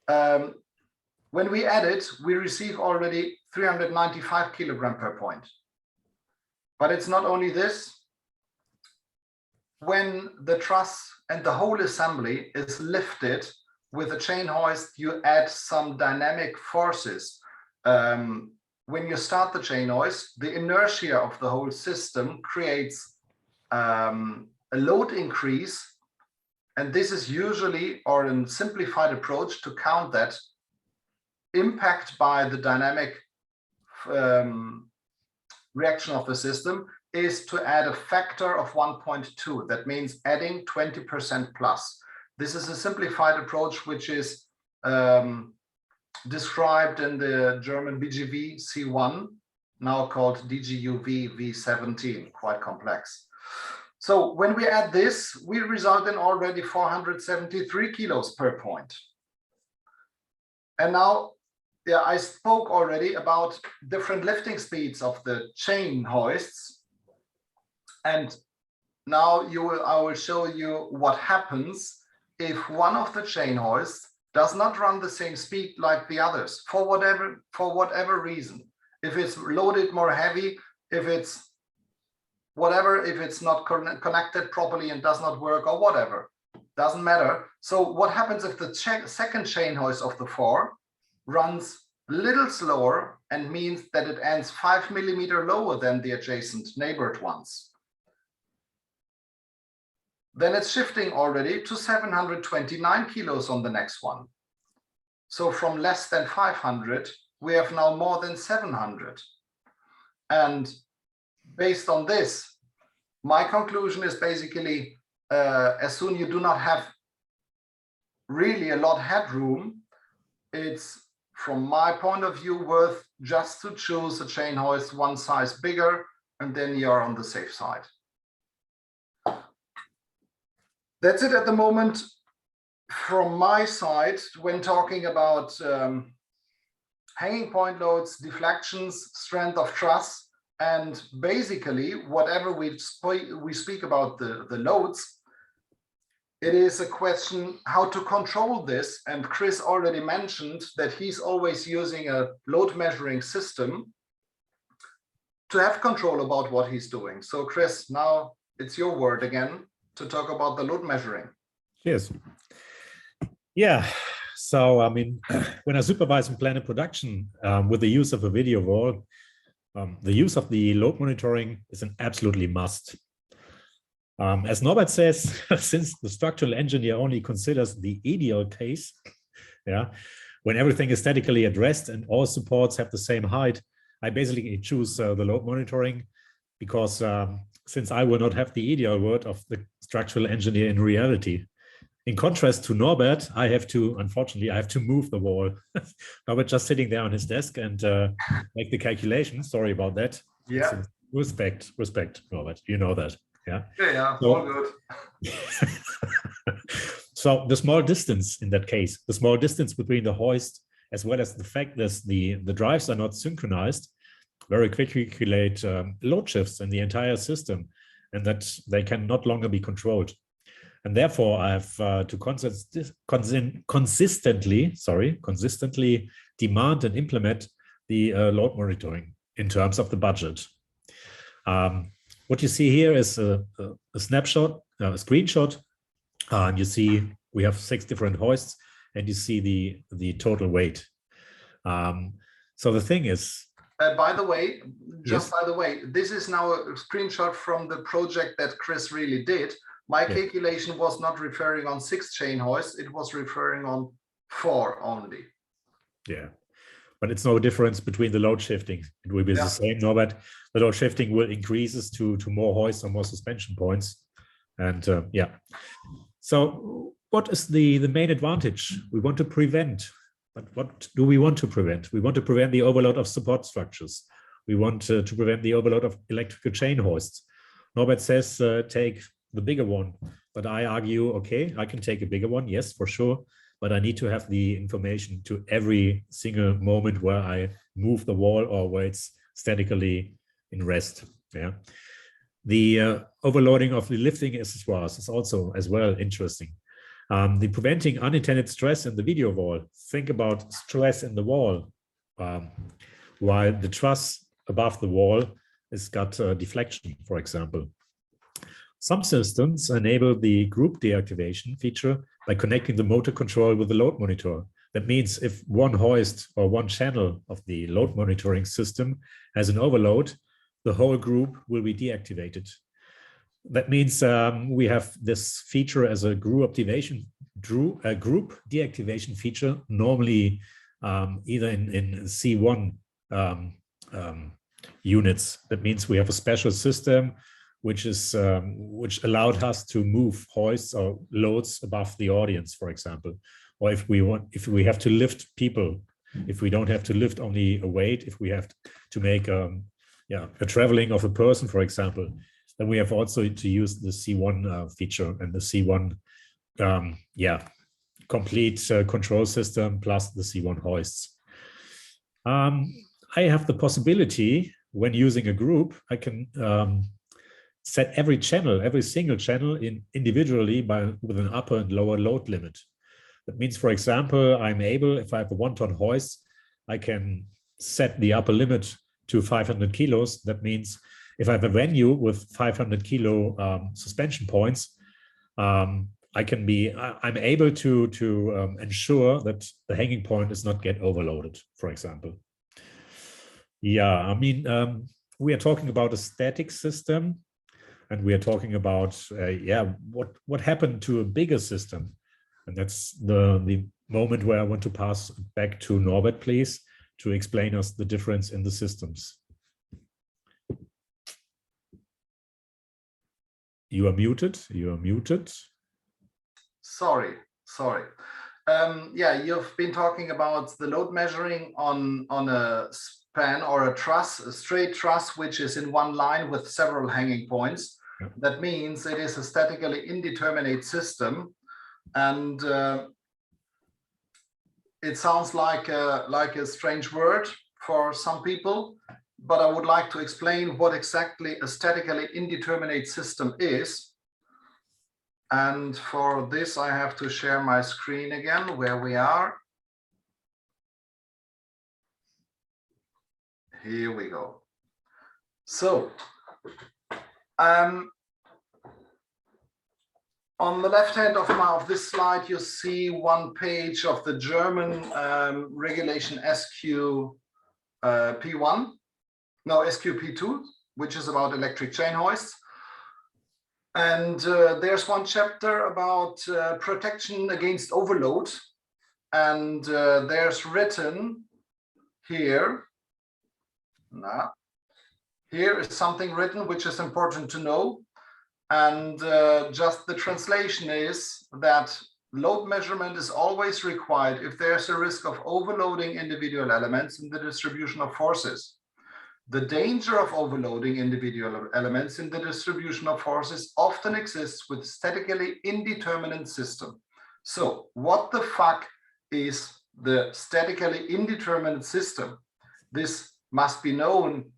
When we add it, we receive already 395 kilogram per point. But it's not only this. When the truss and the whole assembly is lifted with a chain hoist, you add some dynamic forces. When you start the chain hoist, the inertia of the whole system creates a load increase. And this is usually, or a simplified approach to count that, impact by the dynamic reaction of the system is to add a factor of 1.2. That means adding 20% plus. This is a simplified approach, which is described in the German BGV C1, now called DGUV V17, quite complex. So when we add this, we result in already 473 kilos per point. And now, yeah, I spoke already about different lifting speeds of the chain hoists. And now I will show you what happens if one of the chain hoists does not run the same speed like the others for whatever reason. If it's loaded more heavy, if it's whatever, if it's not connected properly and does not work or whatever. doesn't matter. So what happens if the second chain hoist of the 4 runs a little slower and means that it ends 5 millimeters lower than the adjacent neighbored ones? Then it's shifting already to 729 kilos on the next one. So from less than 500, we have now more than 700. And based on this, my conclusion is basically, as soon you do not have really a lot headroom, it's, from my point of view, worth just to choose a chain hoist one size bigger, and then you're on the safe side. That's it at the moment from my side when talking about hanging point loads, deflections, strength of truss, and basically whatever we speak about the loads, it is a question how to control this. And Chris already mentioned that he's always using a load measuring system to have control about what he's doing. So Chris, now it's your word again to talk about the load measuring. Yes. Yeah. So, I mean, when I supervise and plan a production with the use of a video wall, the use of the load monitoring is an absolutely must. As Norbert says, since the structural engineer only considers the ideal case, yeah, when everything is statically addressed and all supports have the same height, I basically choose the load monitoring because since I will not have the ideal word of the structural engineer in reality. In contrast to Norbert, unfortunately, I have to move the wall. Norbert just sitting there on his desk and make the calculation. Sorry about that. Yeah. Respect, Norbert. You know that. Yeah. Yeah, so, all good. So the small distance in that case, the small distance between the hoist, as well as the fact that the drives are not synchronized, very quickly create load shifts in the entire system, and that they can no longer be controlled. And therefore, I have to consistently demand and implement the load monitoring in terms of the budget. What you see here is a snapshot, a screenshot. And you see we have 6 different hoists, and you see the total weight. So the thing is, by the way, yes. by the way, this is now a screenshot from the project that Chris really did. My calculation was not referring on 6 chain hoists, it was referring on 4 only. Yeah, but it's no difference between the load shifting. It will be the same, Norbert. The load shifting will increases to more hoists or more suspension points. And yeah, so what is the main advantage? We want to prevent, but what do we want to prevent? We want to prevent the overload of support structures. We want to prevent the overload of electrical chain hoists. Norbert says take the bigger one, but I argue, okay, I can take a bigger one, yes, for sure, but I need to have the information to every single moment where I move the wall or where it's statically in rest. Yeah, the overloading of the lifting accessoires is also as well interesting. The preventing unintended stress in the video wall. Think about stress in the wall, while the truss above the wall has got deflection, for example. Some systems enable the group deactivation feature by connecting the motor control with the load monitor. That means if one hoist or one channel of the load monitoring system has an overload, the whole group will be deactivated. That means we have this feature as a group deactivation feature, normally either in C1 units. That means we have a special system which allowed us to move hoists or loads above the audience, for example, or if we have to lift people, if we don't have to lift only a weight, if we have to make a traveling of a person, for example, then we have also to use the C1 feature and the C1 complete control system plus the C1 hoists. I have the possibility when using a group, I can set every single channel individually with an upper and lower load limit. That means, for example, I'm able, if I have a 1-ton hoist, I can set the upper limit to 500 kilos. That means if I have a venue with 500 kilo suspension points, I'm able to ensure that the hanging point is not get overloaded, for example. Yeah, I mean, we are talking about a static system, and we are talking about what happened to a bigger system, and that's the moment where I want to pass back to Norbert, please, to explain us the difference in the systems. You are muted. You are muted. Sorry. Yeah, you've been talking about the load measuring on a span or a truss, a straight truss, which is in one line with several hanging points. Yeah. That means it is a statically indeterminate system, and it sounds like a strange word for some people, but I would like to explain what exactly a statically indeterminate system is. And for this, I have to share my screen again, where we are. Here we go. So, on the left hand of this slide, you see one page of the German regulation SQP1, no, SQP2, which is about electric chain hoists. And there's one chapter about protection against overload. And there's written here, here is something written which is important to know. And just the translation is that load measurement is always required if there's a risk of overloading individual elements in the distribution of forces. The danger of overloading individual elements in the distribution of forces often exists with statically indeterminate system. So what the fuck is the statically indeterminate system? This must be known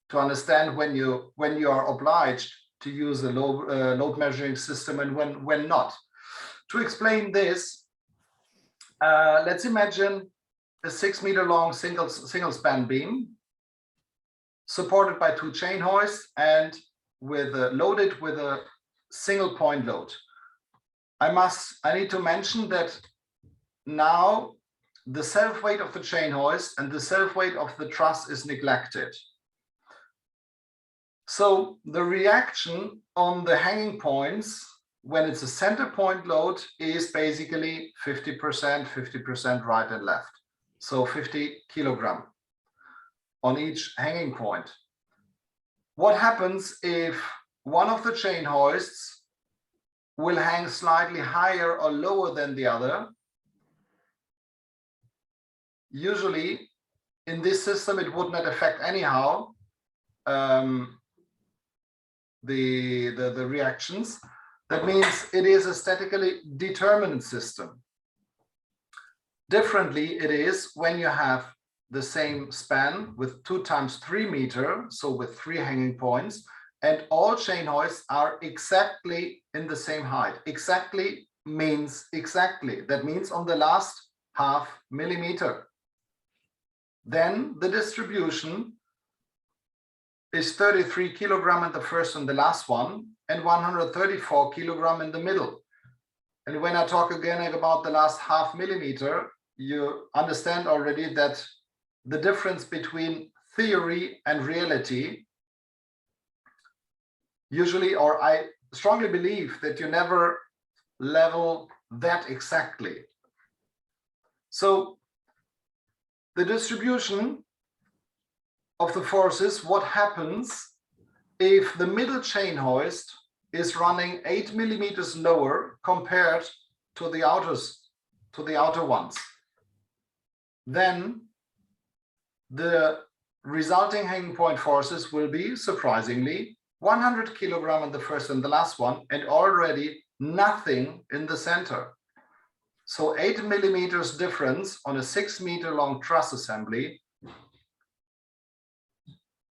to understand when you are obliged to use a load measuring system and when not. To explain this, let's imagine a 6 meter long single span beam supported by 2 chain hoists and loaded with a single point load. I need to mention that now the self weight of the chain hoist and the self weight of the truss is neglected. So the reaction on the hanging points when it's a center point load is basically 50% right and left. So 50 kilogram on each hanging point. What happens if one of the chain hoists will hang slightly higher or lower than the other? Usually in this system, it would not affect anyhow the reactions. That means it is a statically determinate system. Differently, it is when you have the same span with 2 times 3 meter, so with 3 hanging points, and all chain hoists are exactly in the same height. Exactly means exactly. That means on the last half millimeter. Then the distribution is 33 kilogram in the first and the last one, and 134 kilogram in the middle. And when I talk again about the last half millimeter, you understand already that the difference between theory and reality usually, or I strongly believe that you never level that exactly. So the distribution of the forces, what happens if the middle chain hoist is running 8 millimeters lower compared to the outer ones? Then the resulting hanging point forces will be, surprisingly, 100 kilogram in the first and the last one, and already nothing in the center. So 8 millimeters difference on a 6 meter long truss assembly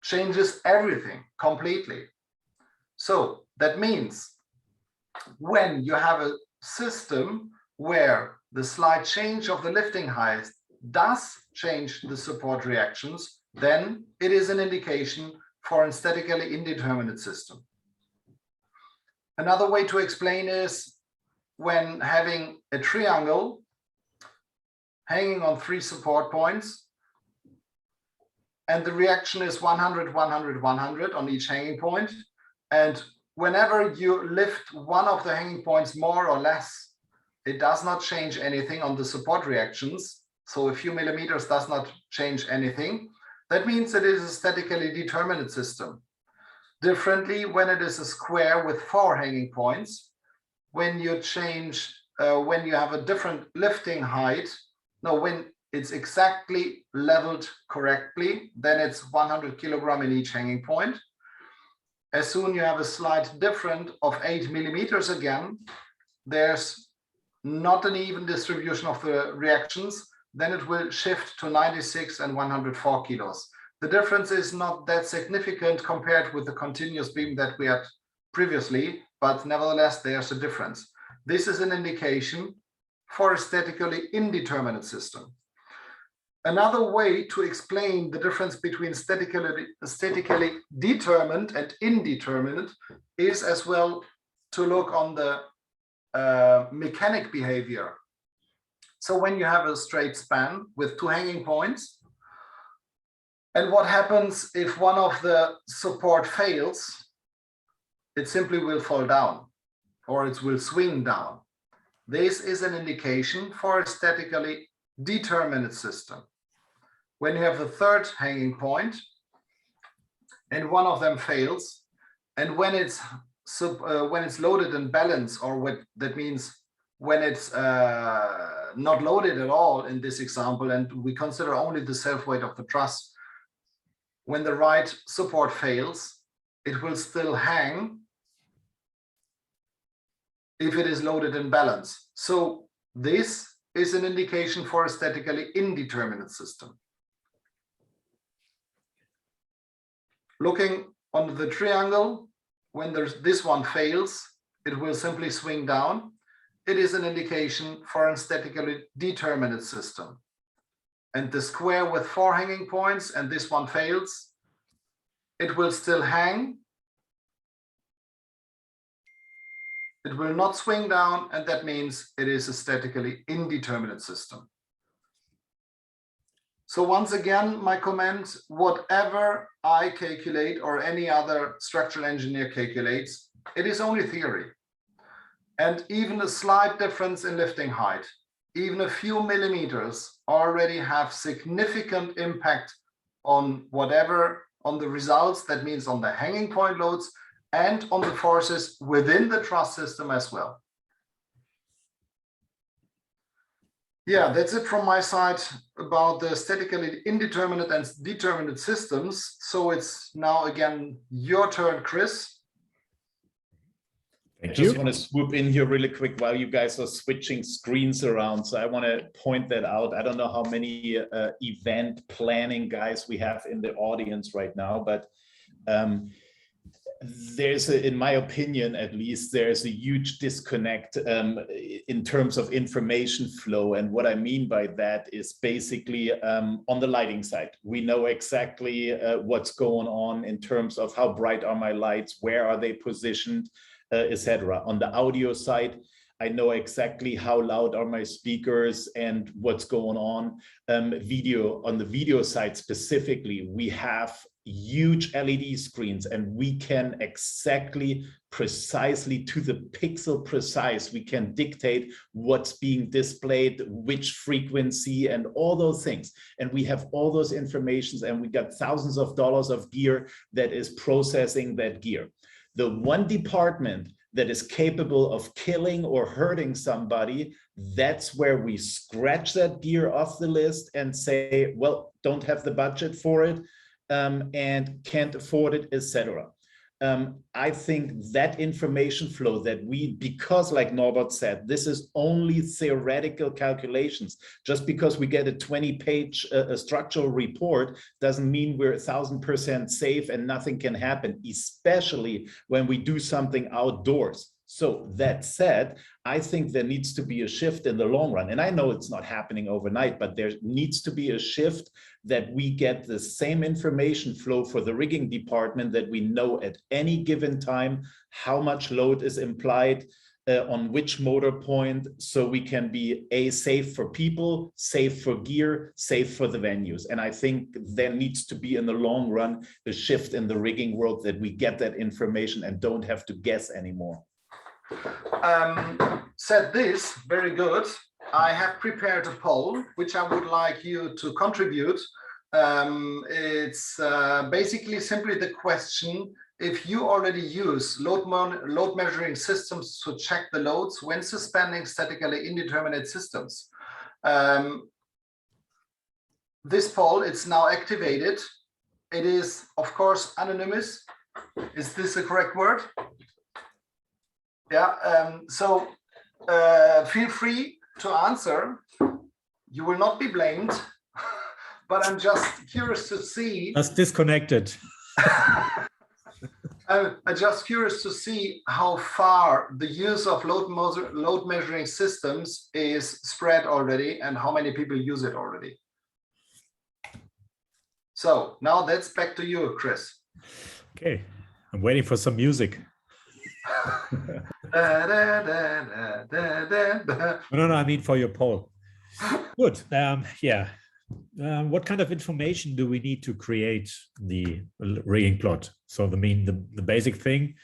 changes everything completely. So that means when you have a system where the slight change of the lifting height does change the support reactions, then it is an indication for a statically indeterminate system. Another way to explain is when having a triangle hanging on 3 support points, and the reaction is 100, 100, 100 on each hanging point. And whenever you lift one of the hanging points more or less, it does not change anything on the support reactions. So a few millimeters does not change anything. That means it is a statically determinate system. Differently, when it is a square with 4 hanging points, when you change, when you have a different lifting height, when it's exactly leveled correctly, then it's 100 kilogram in each hanging point. As soon you have a slight difference of 8 millimeters again, there's not an even distribution of the reactions, then it will shift to 96 and 104 kilos. The difference is not that significant compared with the continuous beam that we had previously, but nevertheless, there's a difference. This is an indication for a statically indeterminate system. Another way to explain the difference between statically determined and indeterminate is as well to look on the mechanic behavior. So when you have a straight span with 2 hanging points, and what happens if one of the support fails, it simply will fall down or it will swing down. This is an indication for a statically determinate system. When you have the 3rd hanging point and one of them fails, and when it's loaded in balance, or what that means when it's not loaded at all in this example, and we consider only the self-weight of the truss, when the right support fails, it will still hang if it is loaded in balance. So this is an indication for a statically indeterminate system. Looking on the triangle, when this one fails, it will simply swing down. It is an indication for a statically determinate system. And the square with 4 hanging points, and this one fails, it will still hang. It will not swing down, and that means it is a statically indeterminate system. So once again, my comment, whatever I calculate or any other structural engineer calculates, it is only theory. And even a slight difference in lifting height, even a few millimeters, already have significant impact on on the results, that means on the hanging point loads and on the forces within the truss system as well. Yeah, that's it from my side about the statically indeterminate and determinate systems. So it's now again your turn, Chris. I just want to swoop in here really quick while you guys are switching screens around. So I want to point that out. I don't know how many event planning guys we have in the audience right now, but in my opinion, at least, there's a huge disconnect in terms of information flow. And what I mean by that is basically on the lighting side, we know exactly what's going on in terms of how bright are my lights, where are they positioned, etc. On the audio side, I know exactly how loud are my speakers and what's going on. On the video side specifically, we have huge LED screens, and we can precisely to the pixel precise, we can dictate what's being displayed, which frequency, and all those things. And we have all those informations, and we got thousands of dollars of gear that is processing that gear. The one department that is capable of killing or hurting somebody, that's where we scratch that gear off the list and say, well, don't have the budget for it and can't afford it, etc. I think that information flow that because like Norbert said, this is only theoretical calculations. Just because we get a 20-page structural report doesn't mean we're 1000% safe and nothing can happen, especially when we do something outdoors. So that said, I think there needs to be a shift in the long run. And I know it's not happening overnight, but there needs to be a shift that we get the same information flow for the rigging department, that we know at any given time how much load is implied, on which motor point, so we can be safe for people, safe for gear, safe for the venues. And I think there needs to be in the long run a shift in the rigging world, that we get that information and don't have to guess anymore. Said this, very good. I have prepared a poll which I would like you to contribute. It's basically simply the question: if you already use load measuring systems to check the loads when suspending statically indeterminate systems. This poll, it's now activated. It is, of course, anonymous. Is this the correct word? Yeah, so feel free to answer. You will not be blamed, but I'm just curious to see. That's disconnected. I'm just curious to see how far the use of load measuring systems is spread already and how many people use it already. So now that's back to you, Chris. Okay, I'm waiting for some music. No, I mean for your poll. Good. Yeah. What kind of information do we need to create the rigging plot? So the basic thing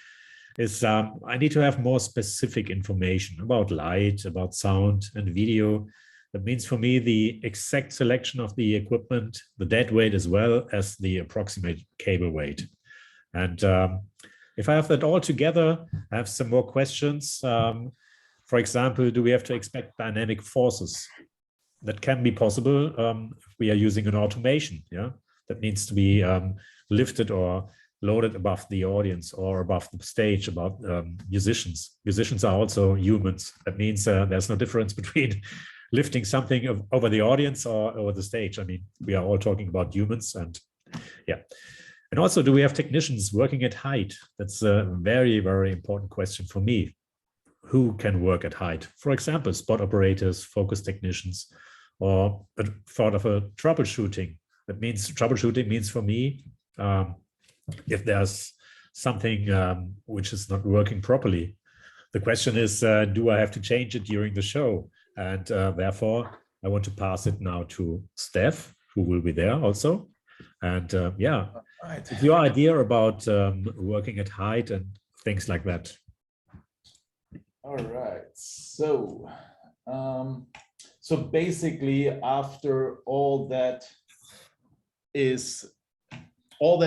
is I need to have more specific information about light, about sound and video. That means for me the exact selection of the equipment, the dead weight as well as the approximate cable weight. And if I have that all together, I have some more questions. For example, do we have to expect dynamic forces? That can be possible if we are using an automation. Yeah, that needs to be lifted or loaded above the audience or above the stage, above musicians. Musicians are also humans. That means there's no difference between lifting something over the audience or over the stage. I mean, we are all talking about humans, and yeah. And also, do we have technicians working at height? That's a very, very important question for me. Who can work at height? For example, spot operators, focus technicians, or a thought of a troubleshooting. That means troubleshooting means for me, if there's something which is not working properly, the question is, do I have to change it during the show? And therefore, I want to pass it now to Steph, who will be there also. And yeah, Right. your idea about working at height and things like that. All right. So, so basically, after all that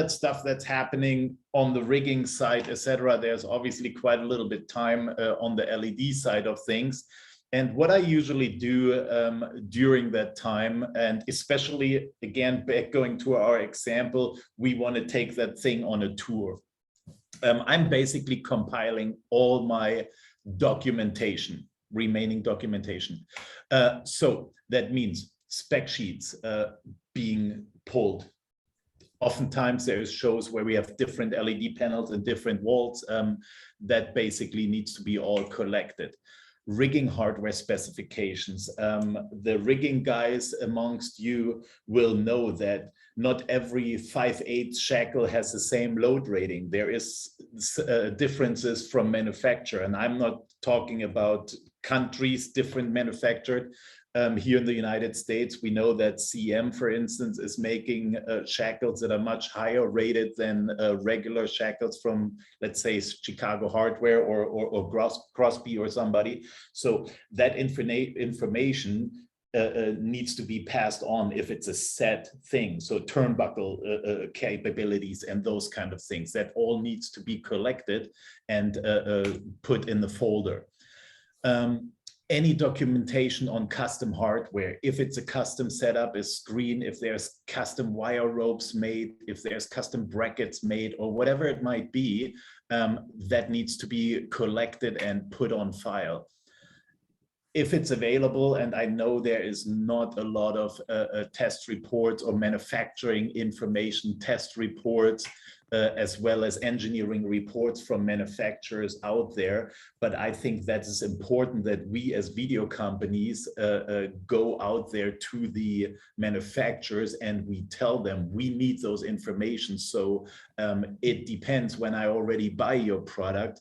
stuff that's happening on the rigging side, etc., there's obviously quite a little bit time on the LED side of things. And what I usually do during that time, and especially again going to our example, we want to take that thing on a tour. I'm basically compiling all my documentation, remaining documentation. So that means spec sheets being pulled. Oftentimes there's shows where we have different LED panels and different walls that basically needs to be all collected. Rigging hardware specifications. The rigging guys amongst you will know that not every 5/8 shackle has the same load rating. There is differences from manufacturer, and I'm not talking about countries different manufactured. Here in the United States, we know that CM, for instance, is making shackles that are much higher rated than regular shackles from, let's say, Chicago Hardware or Crosby or somebody. So that information needs to be passed on if it's a set thing. So turnbuckle capabilities and those kind of things, that all needs to be collected and put in the folder. Any documentation on custom hardware, if it's a custom setup, a screen, if there's custom wire ropes made, if there's custom brackets made, or whatever it might be, that needs to be collected and put on file. If it's available, and I know there is not a lot of test reports or manufacturing information test reports, as well as engineering reports from manufacturers out there. But I think that is important that we as video companies go out there to the manufacturers and we tell them we need those information. So it depends when I already buy your product.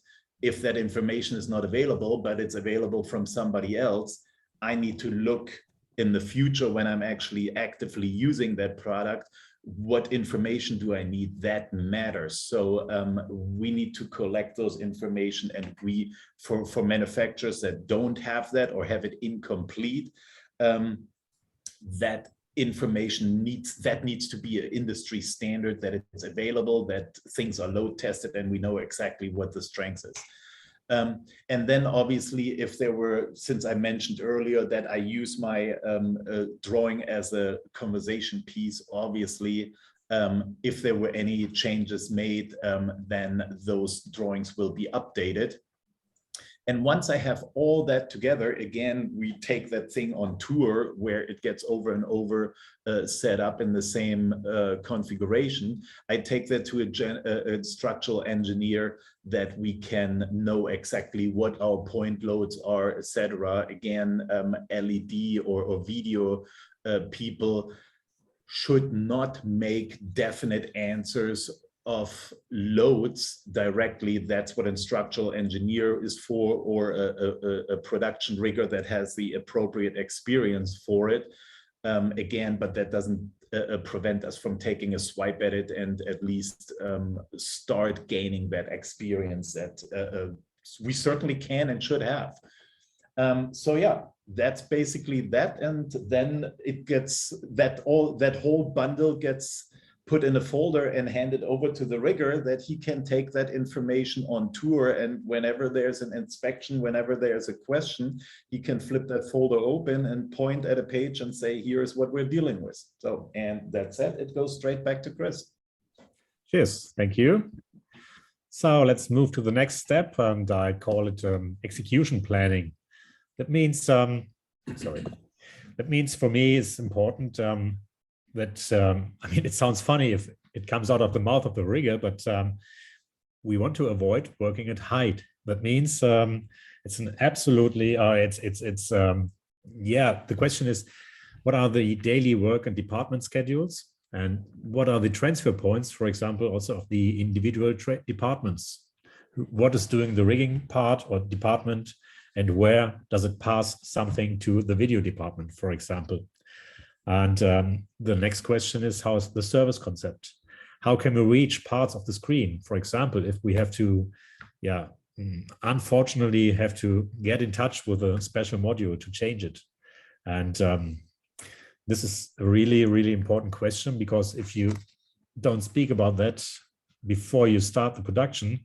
if that information is not available, but it's available from somebody else, I need to look in the future when I'm actually actively using that product, what information do I need that matters. So we need to collect those information, and we, for manufacturers that don't have that or have it incomplete, that information needs to be an industry standard, that it's available, that things are load tested, and we know exactly what the strength is. And then obviously, if there were, since I mentioned earlier that I use my drawing as a conversation piece, obviously, if there were any changes made, then those drawings will be updated. And once I have all that together, again, we take that thing on tour where it gets over and over set up in the same configuration. I take that to a structural engineer that we can know exactly what our point loads are, etc. Again, LED or video people should not make definite answers of loads directly. That's what a structural engineer is for, or a production rigger that has the appropriate experience for it. Again, but that doesn't prevent us from taking a swipe at it and at least start gaining that experience that we certainly can and should have. So yeah, that's basically that. And then it gets that whole bundle gets put in a folder and handed over to the rigger, that he can take that information on tour, and whenever there's an inspection, whenever there's a question, he can flip that folder open and point at a page and say, here's what we're dealing with. So, and that's it. It goes straight back to Chris. Cheers, thank you. So let's move to the next step, and I call it execution planning. That means, that means for me it's important that, I mean, it sounds funny if it comes out of the mouth of the rigger, but we want to avoid working at height. That means it's an absolutely, yeah, the question is, what are the daily work and department schedules? And what are the transfer points, for example, also of the individual departments? What is doing the rigging part or department, and where does it pass something to the video department, for example? And the next question is, how is the service concept? How can we reach parts of the screen? For example, if we have to, unfortunately have to get in touch with a special module to change it. And this is a really, really important question, because if you don't speak about that before you start the production,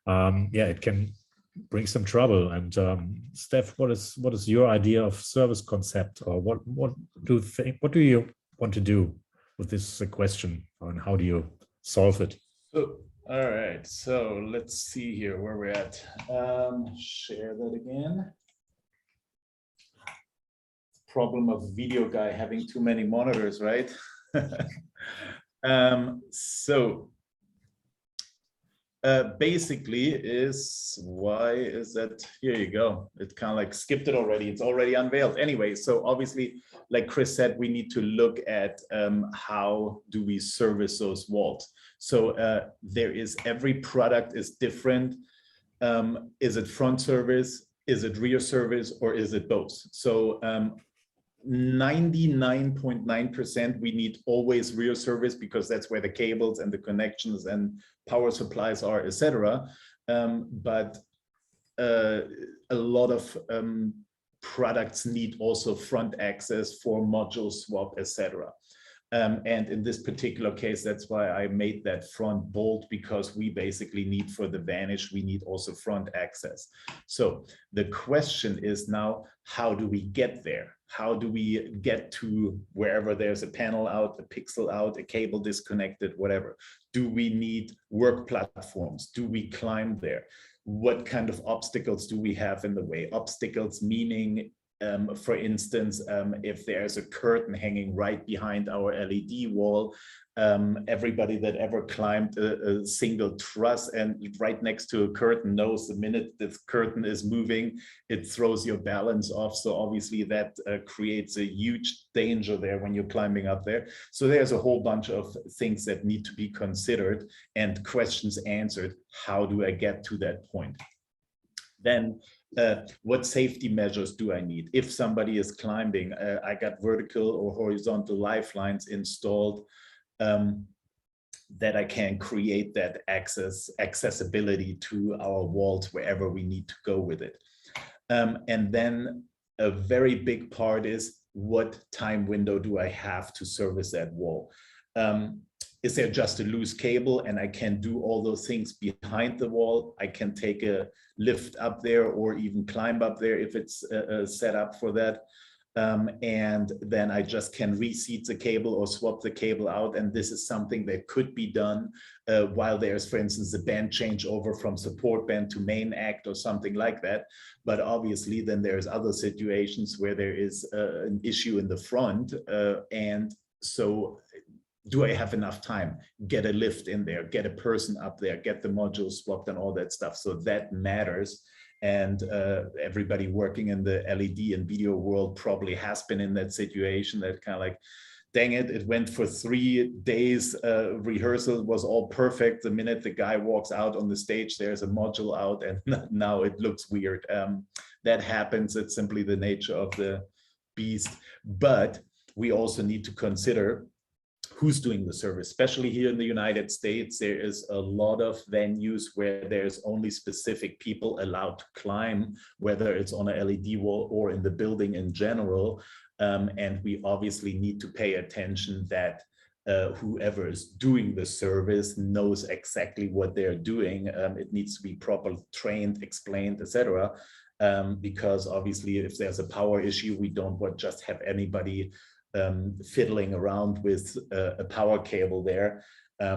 it can bring some trouble. And Steph, what is your idea of service concept, or what do you want to do with this question, and how do you solve it? Oh, all right, so let's see here where we're at. Share that again. Problem of video guy having too many monitors, right? Basically why is that? Here you go. It kind of like skipped it already. It's already unveiled. Anyway, so obviously, like Chris said, we need to look at how do we service those vaults. So every product is different. Is it front service? Is it rear service? Or is it both? So 99.9% we need always rear service, because that's where the cables and the connections and power supplies are, etc. But a lot of products need also front access for module swap, etc. And in this particular case, that's why I made that front bolt, because we basically need, for the vanish, we need also front access. So the question is now, how do we get there? How do we get to wherever there's a panel out, a pixel out, a cable disconnected, whatever? Do we need work platforms? Do we climb there? What kind of obstacles do we have in the way? Obstacles meaning, for instance, if there's a curtain hanging right behind our LED wall, everybody that ever climbed a single truss and right next to a curtain knows the minute the curtain is moving, it throws your balance off. So obviously that creates a huge danger there when you're climbing up there. So there's a whole bunch of things that need to be considered and questions answered. How do I get to that point? Then what safety measures do I need? If somebody is climbing, I got vertical or horizontal lifelines installed that I can create that accessibility to our walls wherever we need to go with it. And then a very big part is, what time window do I have to service that wall? Is there just a loose cable and I can do all those things behind the wall? I can take a lift up there or even climb up there if it's set up for that. And then I just can reseat the cable or swap the cable out. And this is something that could be done while there's, for instance, a band changeover from support band to main act or something like that. But obviously then there's other situations where there is an issue in the front. And so do I have enough time? Get a lift in there, get a person up there, get the module swapped and all that stuff. So that matters. And everybody working in the LED and video world probably has been in that situation, that kind of like, dang it, it went for 3 days, rehearsal was all perfect. The minute the guy walks out on the stage, there's a module out and now it looks weird. That happens, it's simply the nature of the beast. But we also need to consider who's doing the service, especially here in the United States. There is a lot of venues where there's only specific people allowed to climb, whether it's on a LED wall or in the building in general. And we obviously need to pay attention that whoever is doing the service knows exactly what they're doing. It needs to be properly trained, explained, etc. Because obviously if there's a power issue, we don't want just have anybody fiddling around with a power cable there,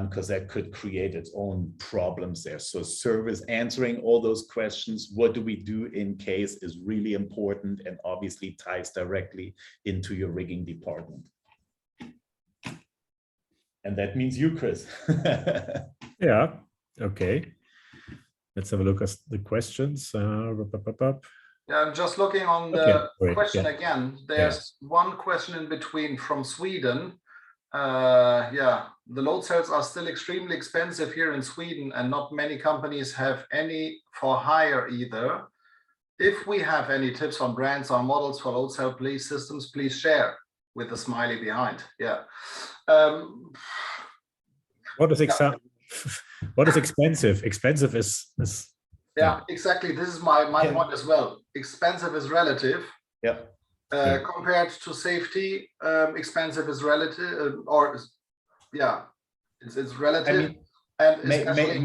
because that could create its own problems there. So service, answering all those questions, what do we do in case, is really important and obviously ties directly into your rigging department. And that means you, Chris. Yeah, okay. Let's have a look at the questions. Yeah, I'm just looking on the question again. There's one question in between from Sweden. Yeah, the load cells are still extremely expensive here in Sweden, and not many companies have any for hire either. If we have any tips on brands or models for load cell police systems, please share, with a smiley behind. Yeah. What is expensive? Expensive is yeah, exactly. This is my point as well. Expensive is relative. Yeah. Compared to safety, expensive is relative, it's relative. I mean, and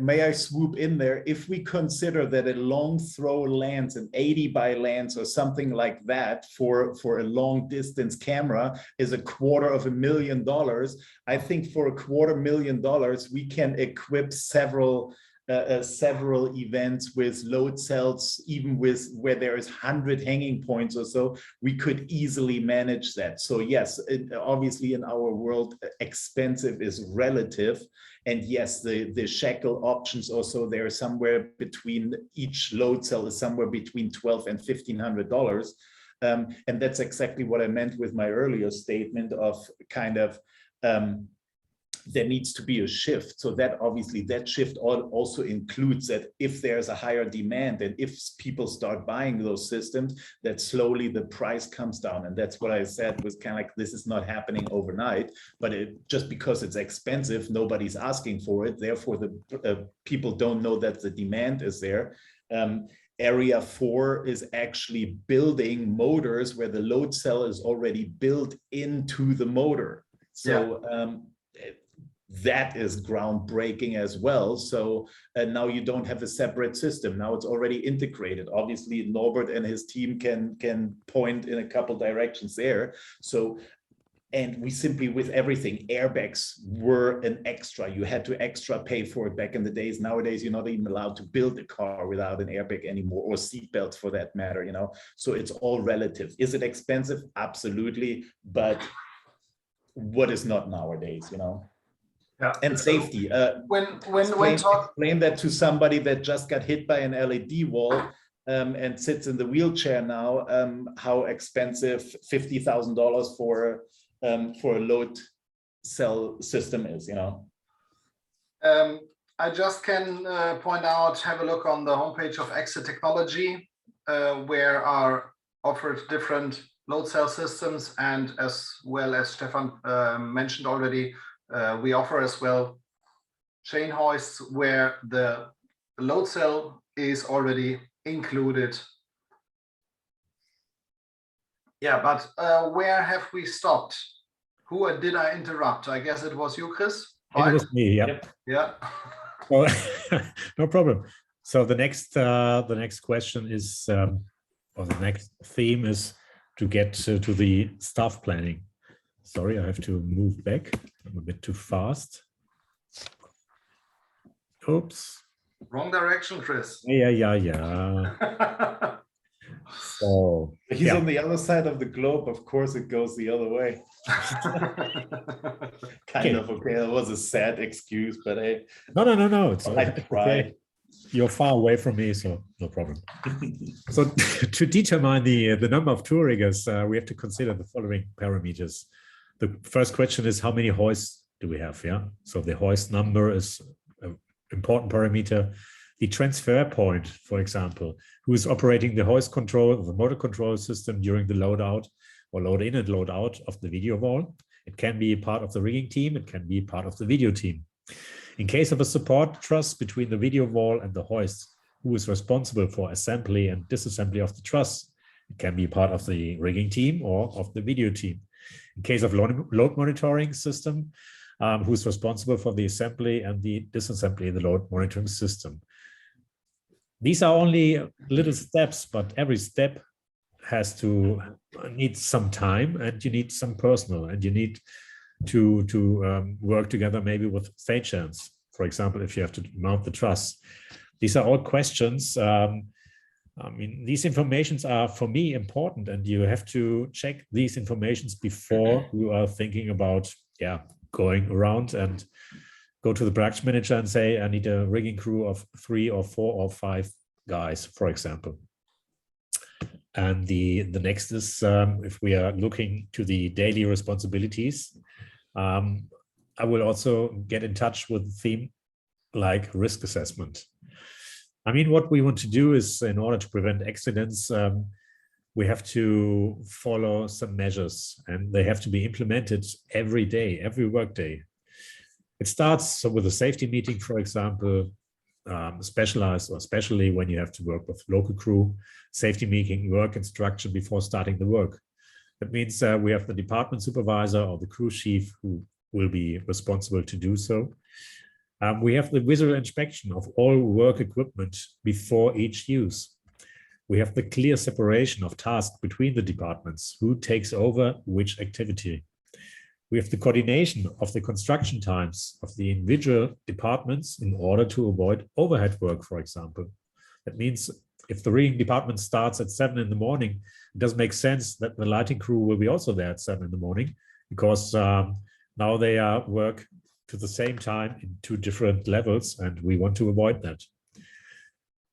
may I swoop in there? If we consider that a long throw lens, an 80 by lens or something like that for a long distance camera is $250,000, I think for $250,000 we can equip several events with load cells, even with where there is 100 hanging points or so, we could easily manage that. So yes, obviously in our world, expensive is relative. And yes, the shackle options also, they're somewhere between, each load cell is somewhere between $1,200 and $1,500. And that's exactly what I meant with my earlier statement of kind of, there needs to be a shift. So that obviously that shift also includes that if there's a higher demand and if people start buying those systems, that slowly the price comes down. And that's what I said was kind of like, this is not happening overnight, but just because it's expensive, nobody's asking for it. Therefore, the people don't know that the demand is there. Area 4 is actually building motors where the load cell is already built into the motor. So that is groundbreaking as well. So now you don't have a separate system. Now it's already integrated. Obviously, Norbert and his team can point in a couple directions there. So, and we simply, with everything, airbags were an extra. You had to extra pay for it back in the days. Nowadays, you're not even allowed to build a car without an airbag anymore, or seatbelts for that matter, you know? So it's all relative. Is it expensive? Absolutely. But what is not nowadays, you know? Yeah. And safety. Explain that to somebody that just got hit by an LED wall and sits in the wheelchair now, how expensive $50,000 for a load cell system is, you know. I just can point out, have a look on the homepage of Exit Technology, where are offered different load cell systems, and as well as Stefan mentioned already, we offer as well chain hoists where the load cell is already included. Yeah, but where have we stopped? Who did I interrupt? I guess it was you, Chris. Right? It was me. Yeah. Yeah. Well, no problem. So the next question is, or the next theme is to get to the staff planning. Sorry, I have to move back. I'm a bit too fast. Oops. Wrong direction, Chris. Yeah. So he's on the other side of the globe. Of course, it goes the other way. Kind of okay. That was a sad excuse, but hey. No. It's I tried. Okay. You're far away from me, so no problem. So to determine the number of tour riggers, we have to consider the following parameters. The first question is, how many hoists do we have? Yeah. So the hoist number is an important parameter. The transfer point, for example, who is operating the hoist control, the motor control system during the load out or load in and load out of the video wall. It can be part of the rigging team. It can be part of the video team. In case of a support truss between the video wall and the hoist, who is responsible for assembly and disassembly of the truss? It can be part of the rigging team or of the video team. In case of load monitoring system, who is responsible for the assembly and the disassembly in the load monitoring system? These are only little steps, but every step has to need some time, and you need some personnel, and you need to work together maybe with stagehands. For example, if you have to mount the truss. These are all questions. I mean, these informations are for me important, and you have to check these informations before you are thinking about going around and go to the production manager and say, I need a rigging crew of 3 or 4 or 5 guys, for example. And the next is, if we are looking to the daily responsibilities, I will also get in touch with a theme like risk assessment. I mean, what we want to do is, in order to prevent accidents, we have to follow some measures, and they have to be implemented every day, every workday. It starts with a safety meeting, for example, specialized or especially when you have to work with local crew, safety meeting, work instruction before starting the work. That means we have the department supervisor or the crew chief who will be responsible to do so. We have the visual inspection of all work equipment before each use. We have the clear separation of tasks between the departments, who takes over which activity. We have the coordination of the construction times of the individual departments in order to avoid overhead work, for example. That means if the rigging department starts at 7 in the morning, it doesn't make sense that the lighting crew will be also there at 7 in the morning, because now they work to the same time in 2 different levels, and we want to avoid that.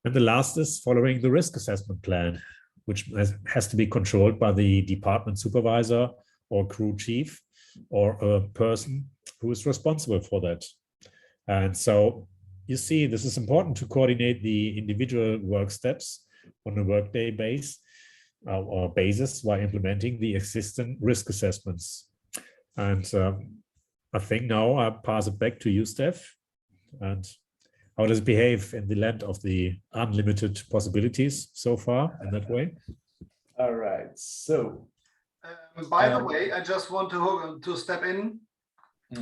And the last is following the risk assessment plan, which has to be controlled by the department supervisor or crew chief, or a person who is responsible for that. And so you see, this is important to coordinate the individual work steps on a workday base or basis while implementing the existing risk assessments. And I think now I pass it back to you, Steph. And how does it behave in the land of the unlimited possibilities so far in that way? All right, so. By the way, I just want to step in.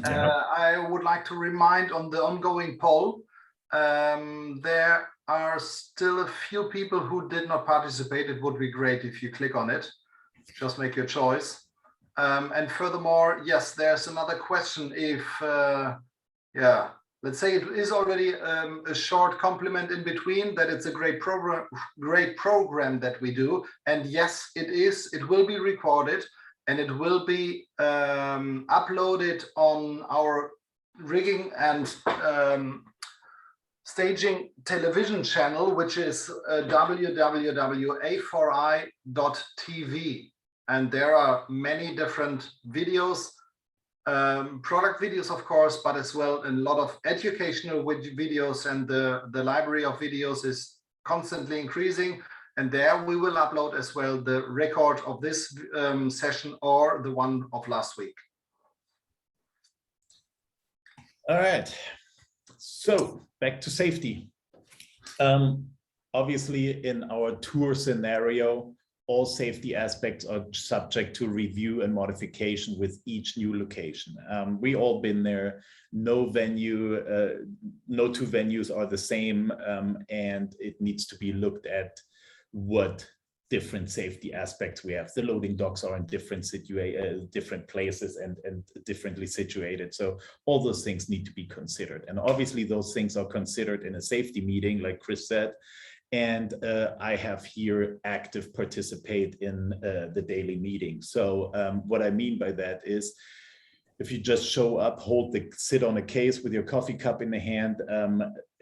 I would like to remind on the ongoing poll, there are still a few people who did not participate. It would be great if you click on it. Just make your choice. And furthermore, yes, there's another question. If, let's say it is already a short compliment in between, that it's a great program that we do. And yes, it is. It will be recorded and it will be uploaded on our rigging and staging television channel, which is www.a4i.tv. And there are many different videos product videos, of course, but as well a lot of educational videos, and the library of videos is constantly increasing. And there we will upload as well the record of this session or the one of last week. All right, so back to safety. Obviously, in our tour scenario, all safety aspects are subject to review and modification with each new location. We all been there. No venue, no two venues are the same, and it needs to be looked at what different safety aspects we have. The loading docks are in different places and differently situated. So all those things need to be considered. And obviously those things are considered in a safety meeting, like Chris said. And I have here active participate in the daily meeting. So what I mean by that is, if you just show up, sit on a case with your coffee cup in the hand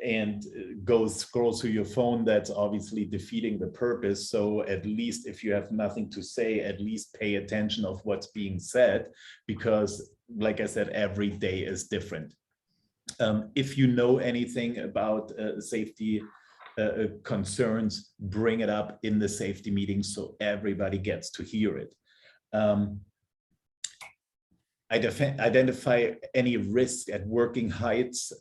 and scroll through your phone, that's obviously defeating the purpose. So at least if you have nothing to say, at least pay attention of what's being said, because like I said, every day is different. If you know anything about safety concerns, bring it up in the safety meeting so everybody gets to hear it. Identify any risk at working heights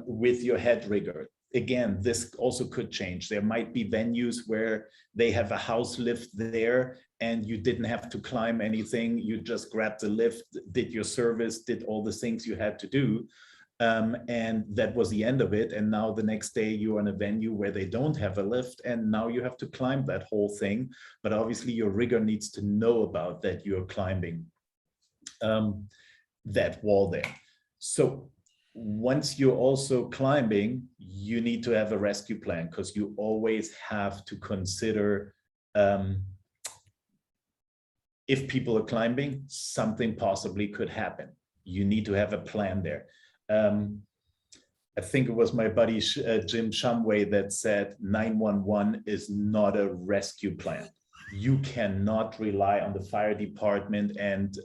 with your head rigger. Again, this also could change. There might be venues where they have a house lift there and you didn't have to climb anything. You just grabbed the lift, did your service, did all the things you had to do. And that was the end of it. And now the next day you're in a venue where they don't have a lift and now you have to climb that whole thing. But obviously your rigger needs to know about that you're climbing that wall there. So once you're also climbing, you need to have a rescue plan, because you always have to consider if people are climbing, something possibly could happen. You need to have a plan there. I think it was my buddy Jim Shumway that said 911 is not a rescue plan. You cannot rely on the fire department and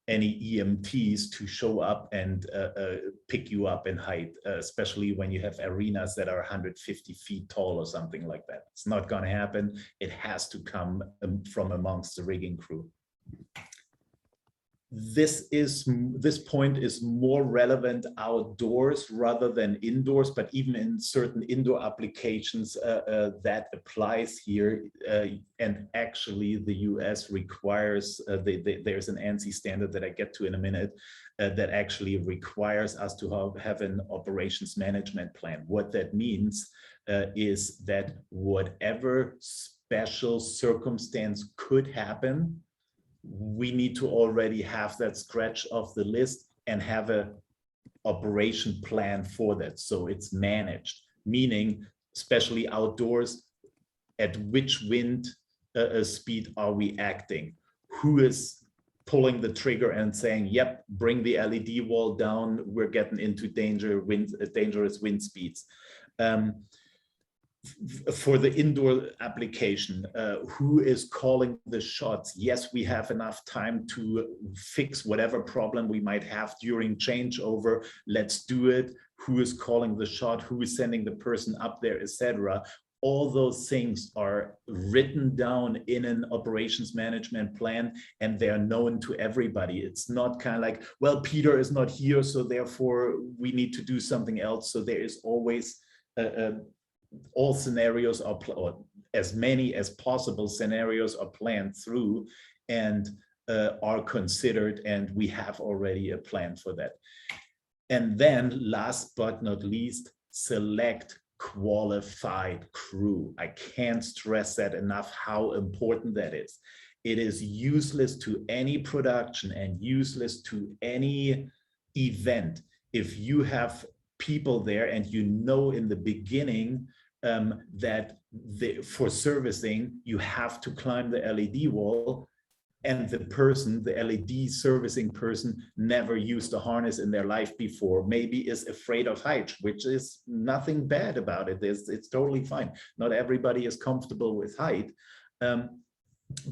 any EMTs to show up and pick you up in height, especially when you have arenas that are 150 feet tall or something like that. It's not going to happen. It has to come from amongst the rigging crew. This point is more relevant outdoors rather than indoors, but even in certain indoor applications that applies here. And actually the US requires, there's an ANSI standard that I get to in a minute that actually requires us to have an operations management plan. What that means is that whatever special circumstance could happen, we need to already have that scratch off the list and have a operation plan for that. So it's managed, meaning especially outdoors, at which wind speed are we acting? Who is pulling the trigger and saying, yep, bring the LED wall down, we're getting into dangerous wind speeds. For the indoor application, who is calling the shots? Yes, we have enough time to fix whatever problem we might have during changeover. Let's do it. Who is calling the shot? Who is sending the person up there, etc. All those things are written down in an operations management plan, and they are known to everybody. It's not kind of like, well, Peter is not here, so therefore we need to do something else. So there is always all scenarios are, or as many as possible scenarios are planned through and are considered, and we have already a plan for that. And then last but not least, select qualified crew. I can't stress that enough, how important that is. It is useless to any production and useless to any event if you have people there and you know in the beginning that for servicing, you have to climb the LED wall, and the LED servicing person never used a harness in their life before, maybe is afraid of height, which is nothing bad about it. It's totally fine. Not everybody is comfortable with height.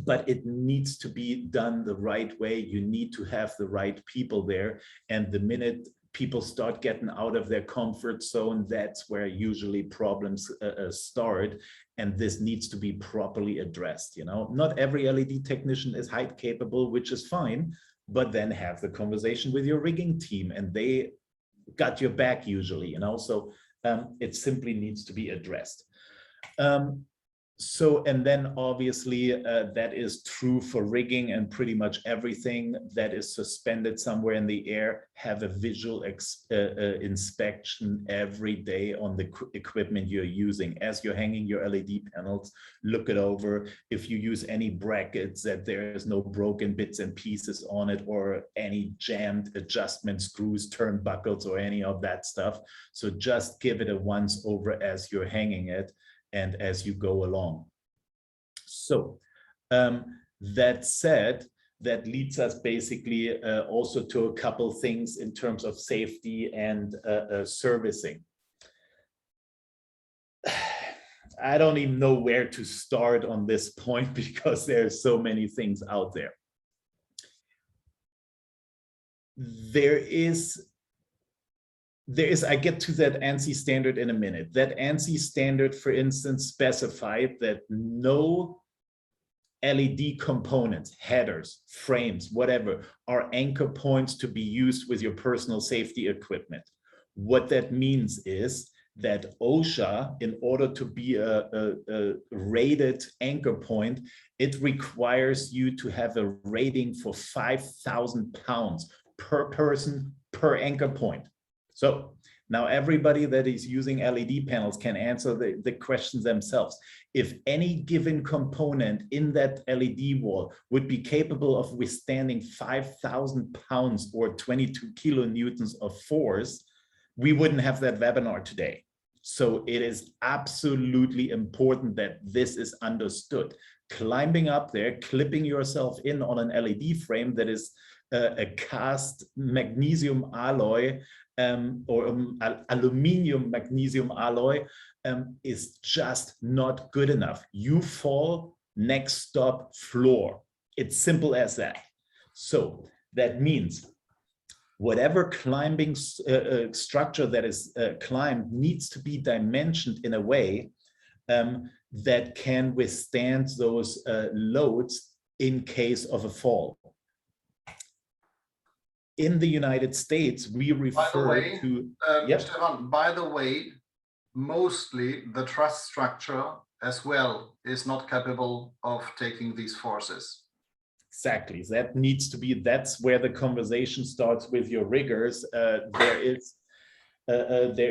but it needs to be done the right way. You need to have the right people there. And the minute people start getting out of their comfort zone, that's where usually problems start. And this needs to be properly addressed. You know, not every LED technician is height capable, which is fine, but then have the conversation with your rigging team and they got your back usually, you know, so it simply needs to be addressed. So, and then obviously that is true for rigging, and pretty much everything that is suspended somewhere in the air, have a visual inspection every day on the equipment you're using. As you're hanging your LED panels, look it over. If you use any brackets, that there's no broken bits and pieces on it, or any jammed adjustment screws, turnbuckles, or any of that stuff. So just give it a once over as you're hanging it and as you go along. So that said, that leads us basically also to a couple things in terms of safety and servicing. I don't even know where to start on this point because there's so many things out there. I get to that ANSI standard in a minute. That ANSI standard, for instance, specified that no LED components, headers, frames, whatever, are anchor points to be used with your personal safety equipment. What that means is that OSHA, in order to be a rated anchor point, it requires you to have a rating for 5,000 pounds per person per anchor point. So now everybody that is using LED panels can answer the questions themselves. If any given component in that LED wall would be capable of withstanding 5,000 pounds or 22 kilonewtons of force, we wouldn't have that webinar today. So it is absolutely important that this is understood. Climbing up there, clipping yourself in on an LED frame that is a cast magnesium alloy aluminium magnesium alloy is just not good enough. You fall, next stop, floor. It's simple as that. So that means whatever climbing structure that is climbed needs to be dimensioned in a way that can withstand those loads in case of a fall. In the United States, we refer to... Stefan, by the way, mostly the truss structure as well is not capable of taking these forces. Exactly. That needs to be, that's where the conversation starts with your riggers. There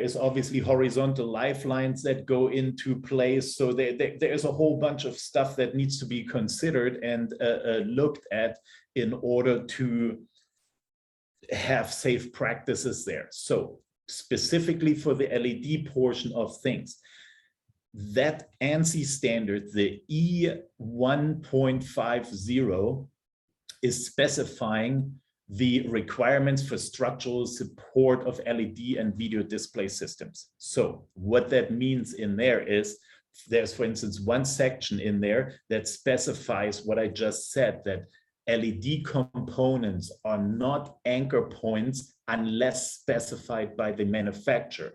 is obviously horizontal lifelines that go into place. So there is a whole bunch of stuff that needs to be considered and looked at in order to have safe practices there. So specifically for the LED portion of things, that ANSI standard, the E1.50, is specifying the requirements for structural support of LED and video display systems. So what that means in there is, there's, for instance, one section in there that specifies what I just said, that LED components are not anchor points unless specified by the manufacturer.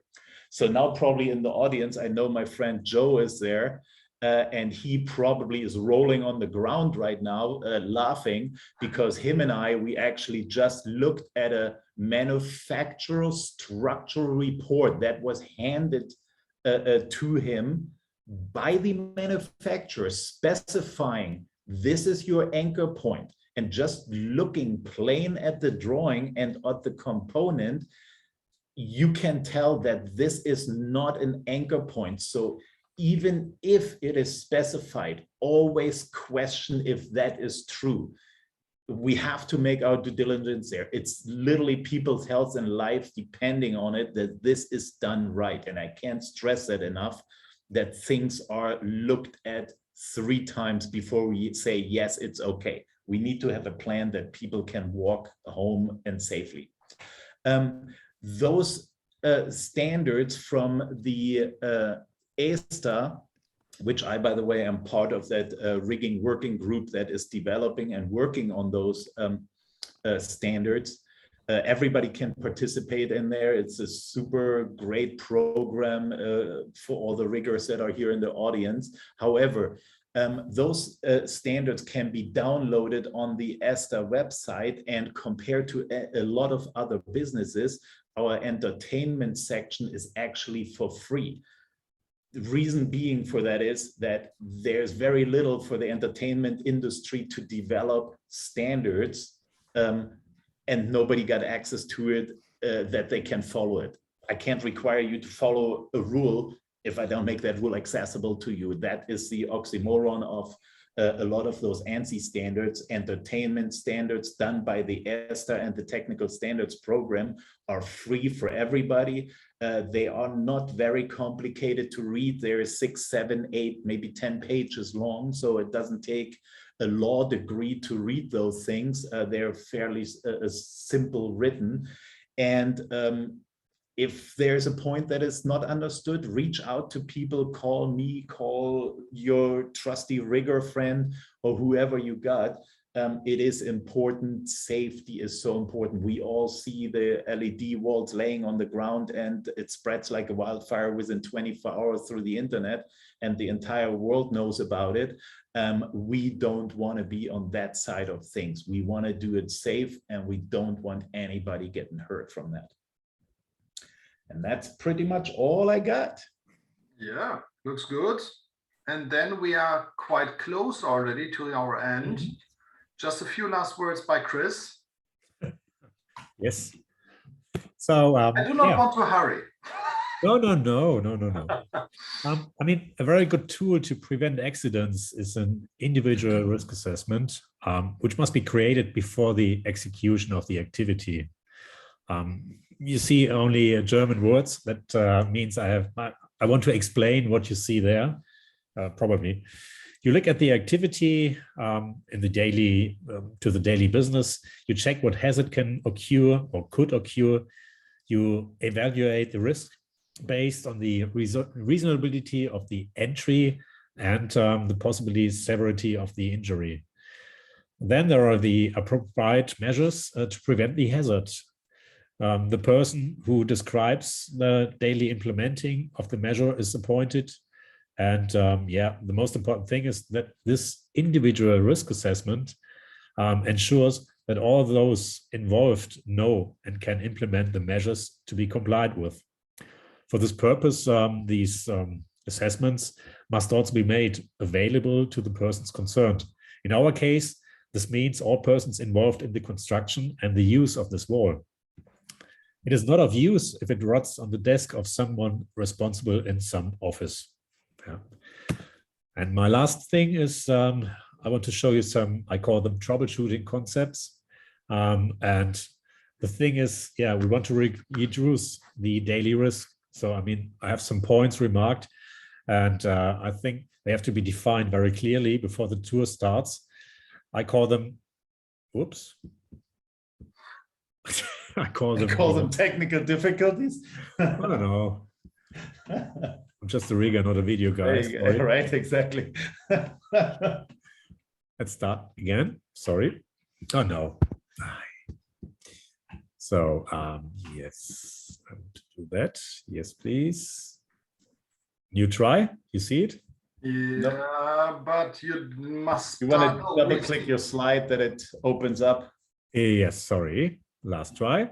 So now probably in the audience, I know my friend Joe is there, and he probably is rolling on the ground right now, laughing, because him and we actually just looked at a manufacturer structural report that was handed to him by the manufacturer, specifying this is your anchor point. And just looking plain at the drawing and at the component, you can tell that this is not an anchor point. So even if it is specified, always question if that is true. We have to make our due diligence there. It's literally people's health and life depending on it, that this is done right. And I can't stress that enough, that things are looked at 3 times before we say, yes, it's okay. We need to have a plan that people can walk home and safely. Those standards from the ESTA which I, by the way, am part of that rigging working group that is developing and working on those standards. Everybody can participate in there. It's a super great program for all the riggers that are here in the audience. However, those standards can be downloaded on the ESTA website, and compared to a lot of other businesses, our entertainment section is actually for free. The reason being for that is that there's very little for the entertainment industry to develop standards, and nobody got access to it that they can follow it. I can't require you to follow a rule if I don't make that rule accessible to you. That is the oxymoron of a lot of those ANSI standards. Entertainment standards done by the ESTA and the Technical Standards Program are free for everybody. They are not very complicated to read. They're 6, 7, 8, maybe 10 pages long, so it doesn't take a law degree to read those things. They're fairly simple written. And if there's a point that is not understood, reach out to people, call me, call your trusty rigger friend or whoever you got. It is important. Safety is so important. We all see the LED walls laying on the ground and it spreads like a wildfire within 24 hours through the internet, and the entire world knows about it. We don't want to be on that side of things. We want to do it safe, and we don't want anybody getting hurt from that. And that's pretty much all I got. Yeah, looks good. And then we are quite close already to our end. Mm-hmm. Just a few last words by Chris. Yes. So I do not want to hurry. No. I mean, a very good tool to prevent accidents is an individual risk assessment, which must be created before the execution of the activity. You see only German words. That means I want to explain what you see there. Probably, you look at the activity in the daily to the daily business. You check what hazard can occur or could occur. You evaluate the risk based on the reasonability of the entry and the possibility severity of the injury. Then there are the appropriate measures to prevent the hazard. The person who describes the daily implementing of the measure is appointed. And the most important thing is that this individual risk assessment ensures that all those involved know and can implement the measures to be complied with. For this purpose, these assessments must also be made available to the persons concerned. In our case, this means all persons involved in the construction and the use of this wall. It is not of use if it rots on the desk of someone responsible in some office. Yeah. And my last thing is I want to show you some, I call them troubleshooting concepts. And the thing is, we want to reduce the daily risk. So, I mean, I have some points remarked, and I think they have to be defined very clearly before the tour starts. I call them, whoops. I call them technical difficulties. I don't know. I'm just a rigger, not a video guy. Right, exactly. Let's start again. Sorry. Oh no. So yes, I want to do that. Yes, please. New try. You see it? Yeah, no. But you must. You want to double click your slide that it opens up. Yes, sorry. Last try.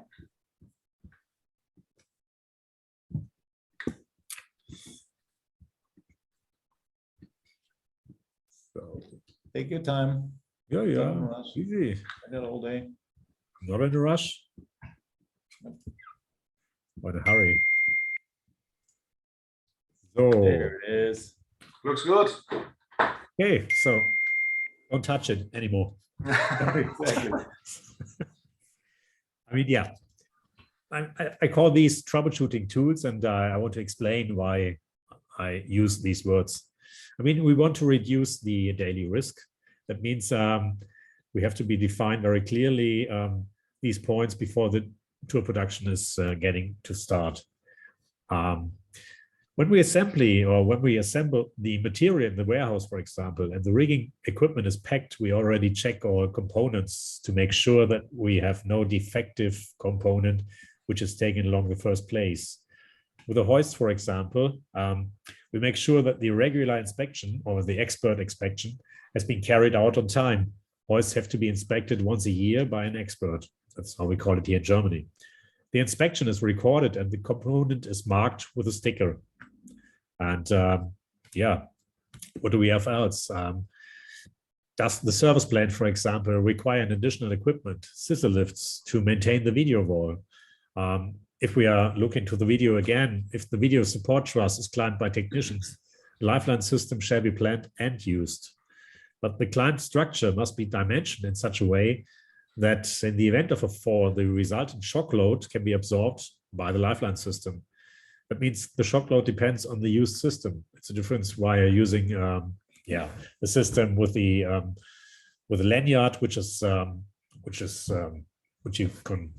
So take your time. Yeah. Easy. I got all day. Not in a rush. What a hurry. So there it is. Looks good. Okay, so don't touch it anymore. Exactly. I mean, yeah, I call these troubleshooting tools, and I want to explain why I use these words. I mean, we want to reduce the daily risk. That means we have to be defined very clearly these points before the tour production is getting to start. When we assemble the material in the warehouse, for example, and the rigging equipment is packed, we already check all components to make sure that we have no defective component which is taken along the first place. With a hoist, for example, we make sure that the regular inspection or the expert inspection has been carried out on time. Hoists have to be inspected once a year by an expert. That's how we call it here in Germany. The inspection is recorded and the component is marked with a sticker. And yeah, what do we have else? Does the service plan, for example, require an additional equipment, scissor lifts, to maintain the video wall? If we are looking to the video again, if the video support truss is climbed by technicians, the lifeline system shall be planned and used. But the climbed structure must be dimensioned in such a way that in the event of a fall, the resultant shock load can be absorbed by the lifeline system. That means the shock load depends on the used system. It's a difference why you're using the system with the lanyard, which you can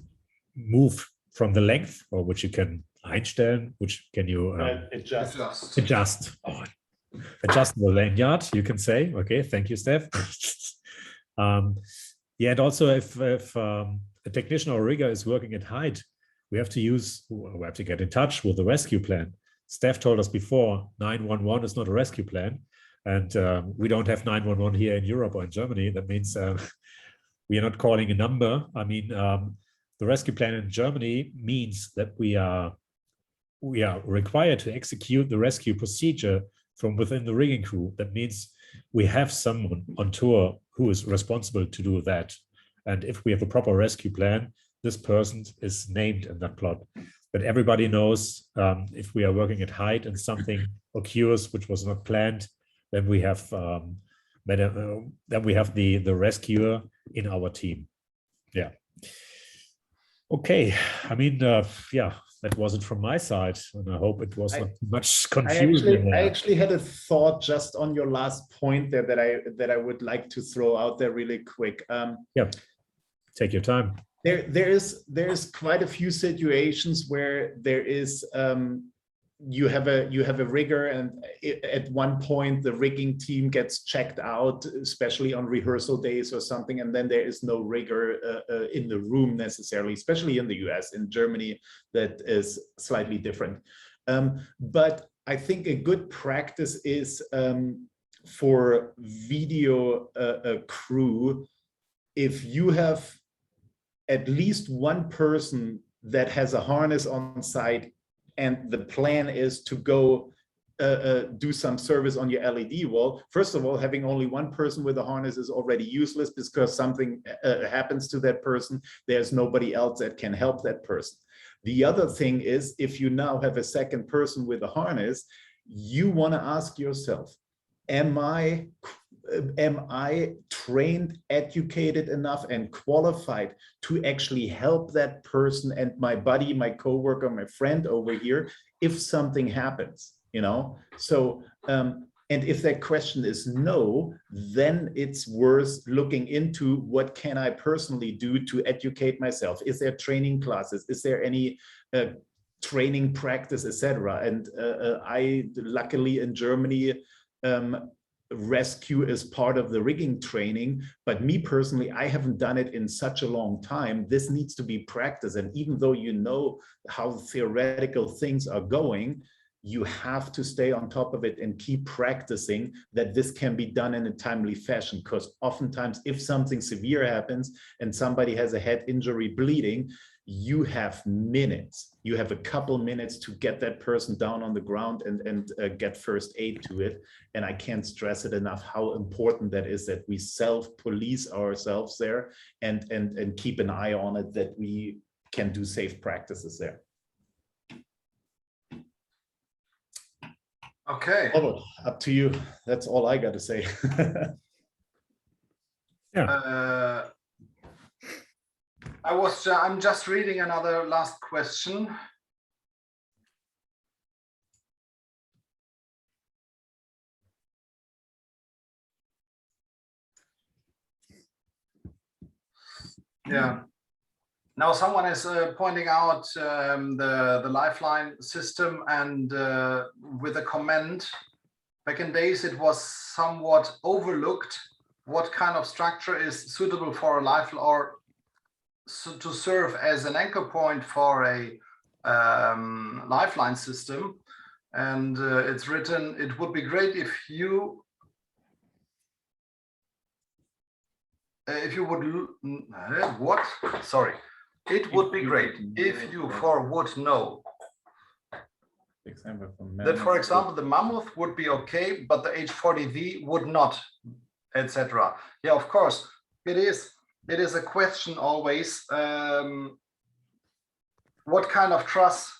move from the length, or which you can einstellen, which can you adjust. Oh, adjust the lanyard, you can say. Okay, thank you, Steph. Yeah, and also if a technician or rigger is working at height, we have to get in touch with the rescue plan. Steph told us before, 911 is not a rescue plan, and we don't have 911 here in Europe or in Germany. That means we are not calling a number. I mean, the rescue plan in Germany means that we are required to execute the rescue procedure from within the rigging crew. That means we have someone on tour who is responsible to do that. And if we have a proper rescue plan, this person is named in that plot. But everybody knows if we are working at height and something occurs which was not planned, then we have the rescuer in our team. Yeah. Okay. I mean, yeah, that was it from my side, and I hope it was not too much confusion. I actually had a thought just on your last point there that I would like to throw out there really quick. Yeah, take your time. There's quite a few situations where there is you have a rigger, and at one point the rigging team gets checked out, especially on rehearsal days or something, and then there is no rigger in the room necessarily, especially in the US. In Germany, that is slightly different. But I think a good practice is for video crew, if you have at least one person that has a harness on site, and the plan is to go do some service on your LED wall. First of all, having only one person with a harness is already useless, because something happens to that person. There's nobody else that can help that person. The other thing is, if you now have a second person with a harness, you want to ask yourself, am I trained, educated enough, and qualified to actually help that person and my buddy, my coworker, my friend over here if something happens, you know? So, and if that question is no, then it's worth looking into what can I personally do to educate myself. Is there training classes? Is there any training practice, etc.? And I luckily in Germany, rescue is part of the rigging training, but me personally, I haven't done it in such a long time. This needs to be practiced, and even though you know how theoretical things are going, you have to stay on top of it and keep practicing that this can be done in a timely fashion, because oftentimes if something severe happens and somebody has a head injury bleeding, you have minutes. You have a couple minutes to get that person down on the ground and get first aid to it. And I can't stress it enough how important that is, that we self-police ourselves there and keep an eye on it, that we can do safe practices there. Okay. Oh, up to you. That's all I got to say. Yeah. I'm just reading another last question. Yeah. Now someone is pointing out the lifeline system, and with a comment, back in days it was somewhat overlooked what kind of structure is suitable for a lifeline or to serve as an anchor point for a lifeline system. And it's written, it would be great if you would, what? Sorry. It would be great if you would know that, for example, the Mammoth would be okay, but the H40V would not, etc. Yeah, of course, it is a question always, what kind of truss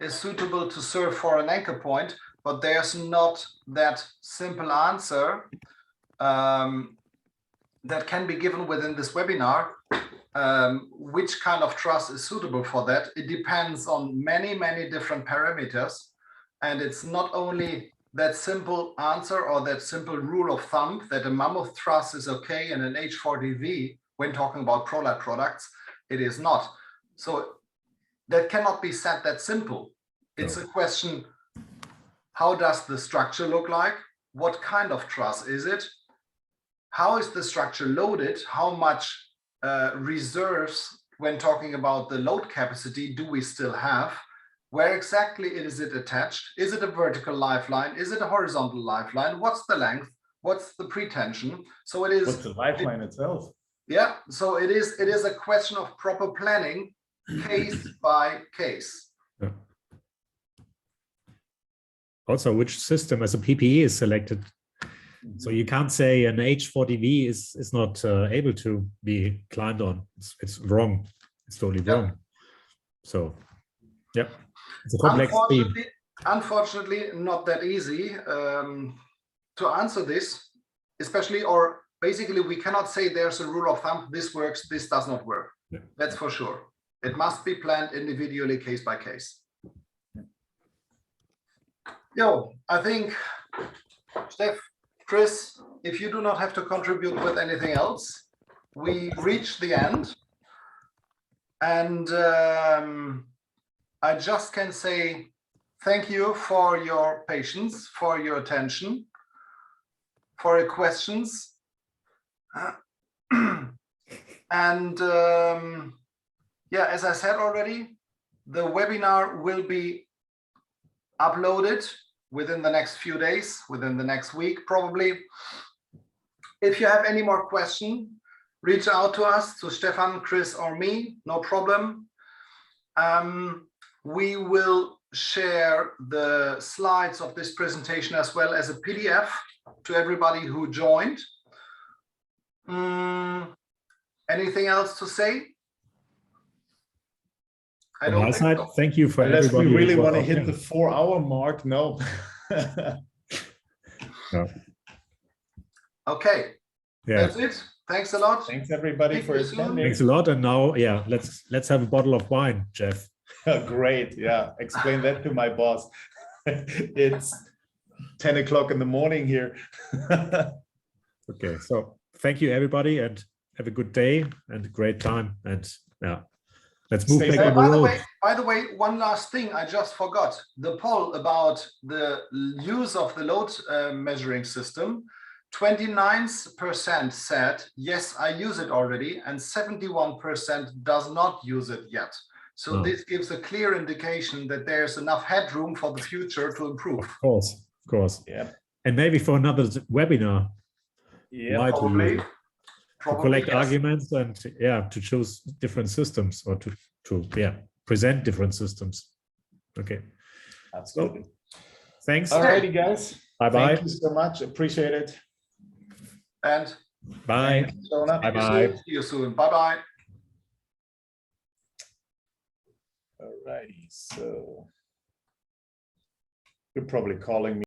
is suitable to serve for an anchor point, but there's not that simple answer that can be given within this webinar. Which kind of truss is suitable for that? It depends on many, many different parameters. And it's not only that simple answer or that simple rule of thumb that a Mammoth truss is okay and an H40V when talking about ProLite products, it is not. So that cannot be said that simple. It's a question, how does the structure look like? What kind of truss is it? How is the structure loaded? How much reserves, when talking about the load capacity, do we still have? Where exactly is it attached? Is it a vertical lifeline? Is it a horizontal lifeline? What's the length? What's the pretension? So it is. What's the lifeline itself? Yeah, so it is a question of proper planning, case by case. Yeah. Also, which system as a PPE is selected? So you can't say an H40V is not able to be climbed on. It's wrong. It's totally wrong. So, yeah, it's a complex theme. Unfortunately, not that easy to answer this, especially, or basically, we cannot say there's a rule of thumb, this works, this does not work. Yeah. That's for sure. It must be planned individually, case by case. Yo, I think, Steph, Chris, if you do not have to contribute with anything else, we reach the end. And I just can say thank you for your patience, for your attention, for your questions. And yeah, as I said already, the webinar will be uploaded within the next few days, within the next week, probably. If you have any more questions, reach out to us, to Stefan, Chris, or me, no problem. We will share the slides of this presentation as well as a PDF to everybody who joined. Anything else to say? On my side, thank you for unless everybody. We really want to hit the 4-hour mark. No. No. Okay. Yeah. That's it. Thanks a lot. Thanks everybody for attending. Thanks a lot. And now, yeah, let's have a bottle of wine, Jeff. Great. Yeah. Explain that to my boss. It's 10 o'clock in the morning here. Okay. So thank you everybody and have a good day and a great time. And yeah. Let's move back on the road. By the way, one last thing I just forgot. The poll about the use of the load measuring system, 29% said, yes, I use it already, and 71% does not use it yet. So this gives a clear indication that there's enough headroom for the future to improve. Of course. Yeah. And maybe for another webinar. Yeah, probably. To collect arguments and to choose different systems or to present different systems. Okay. Absolutely. So, thanks. Alrighty, guys. Bye-bye. Thank you so much. Appreciate it. And bye. Bye-bye. See you soon. Bye-bye. Alrighty. So you're probably calling me.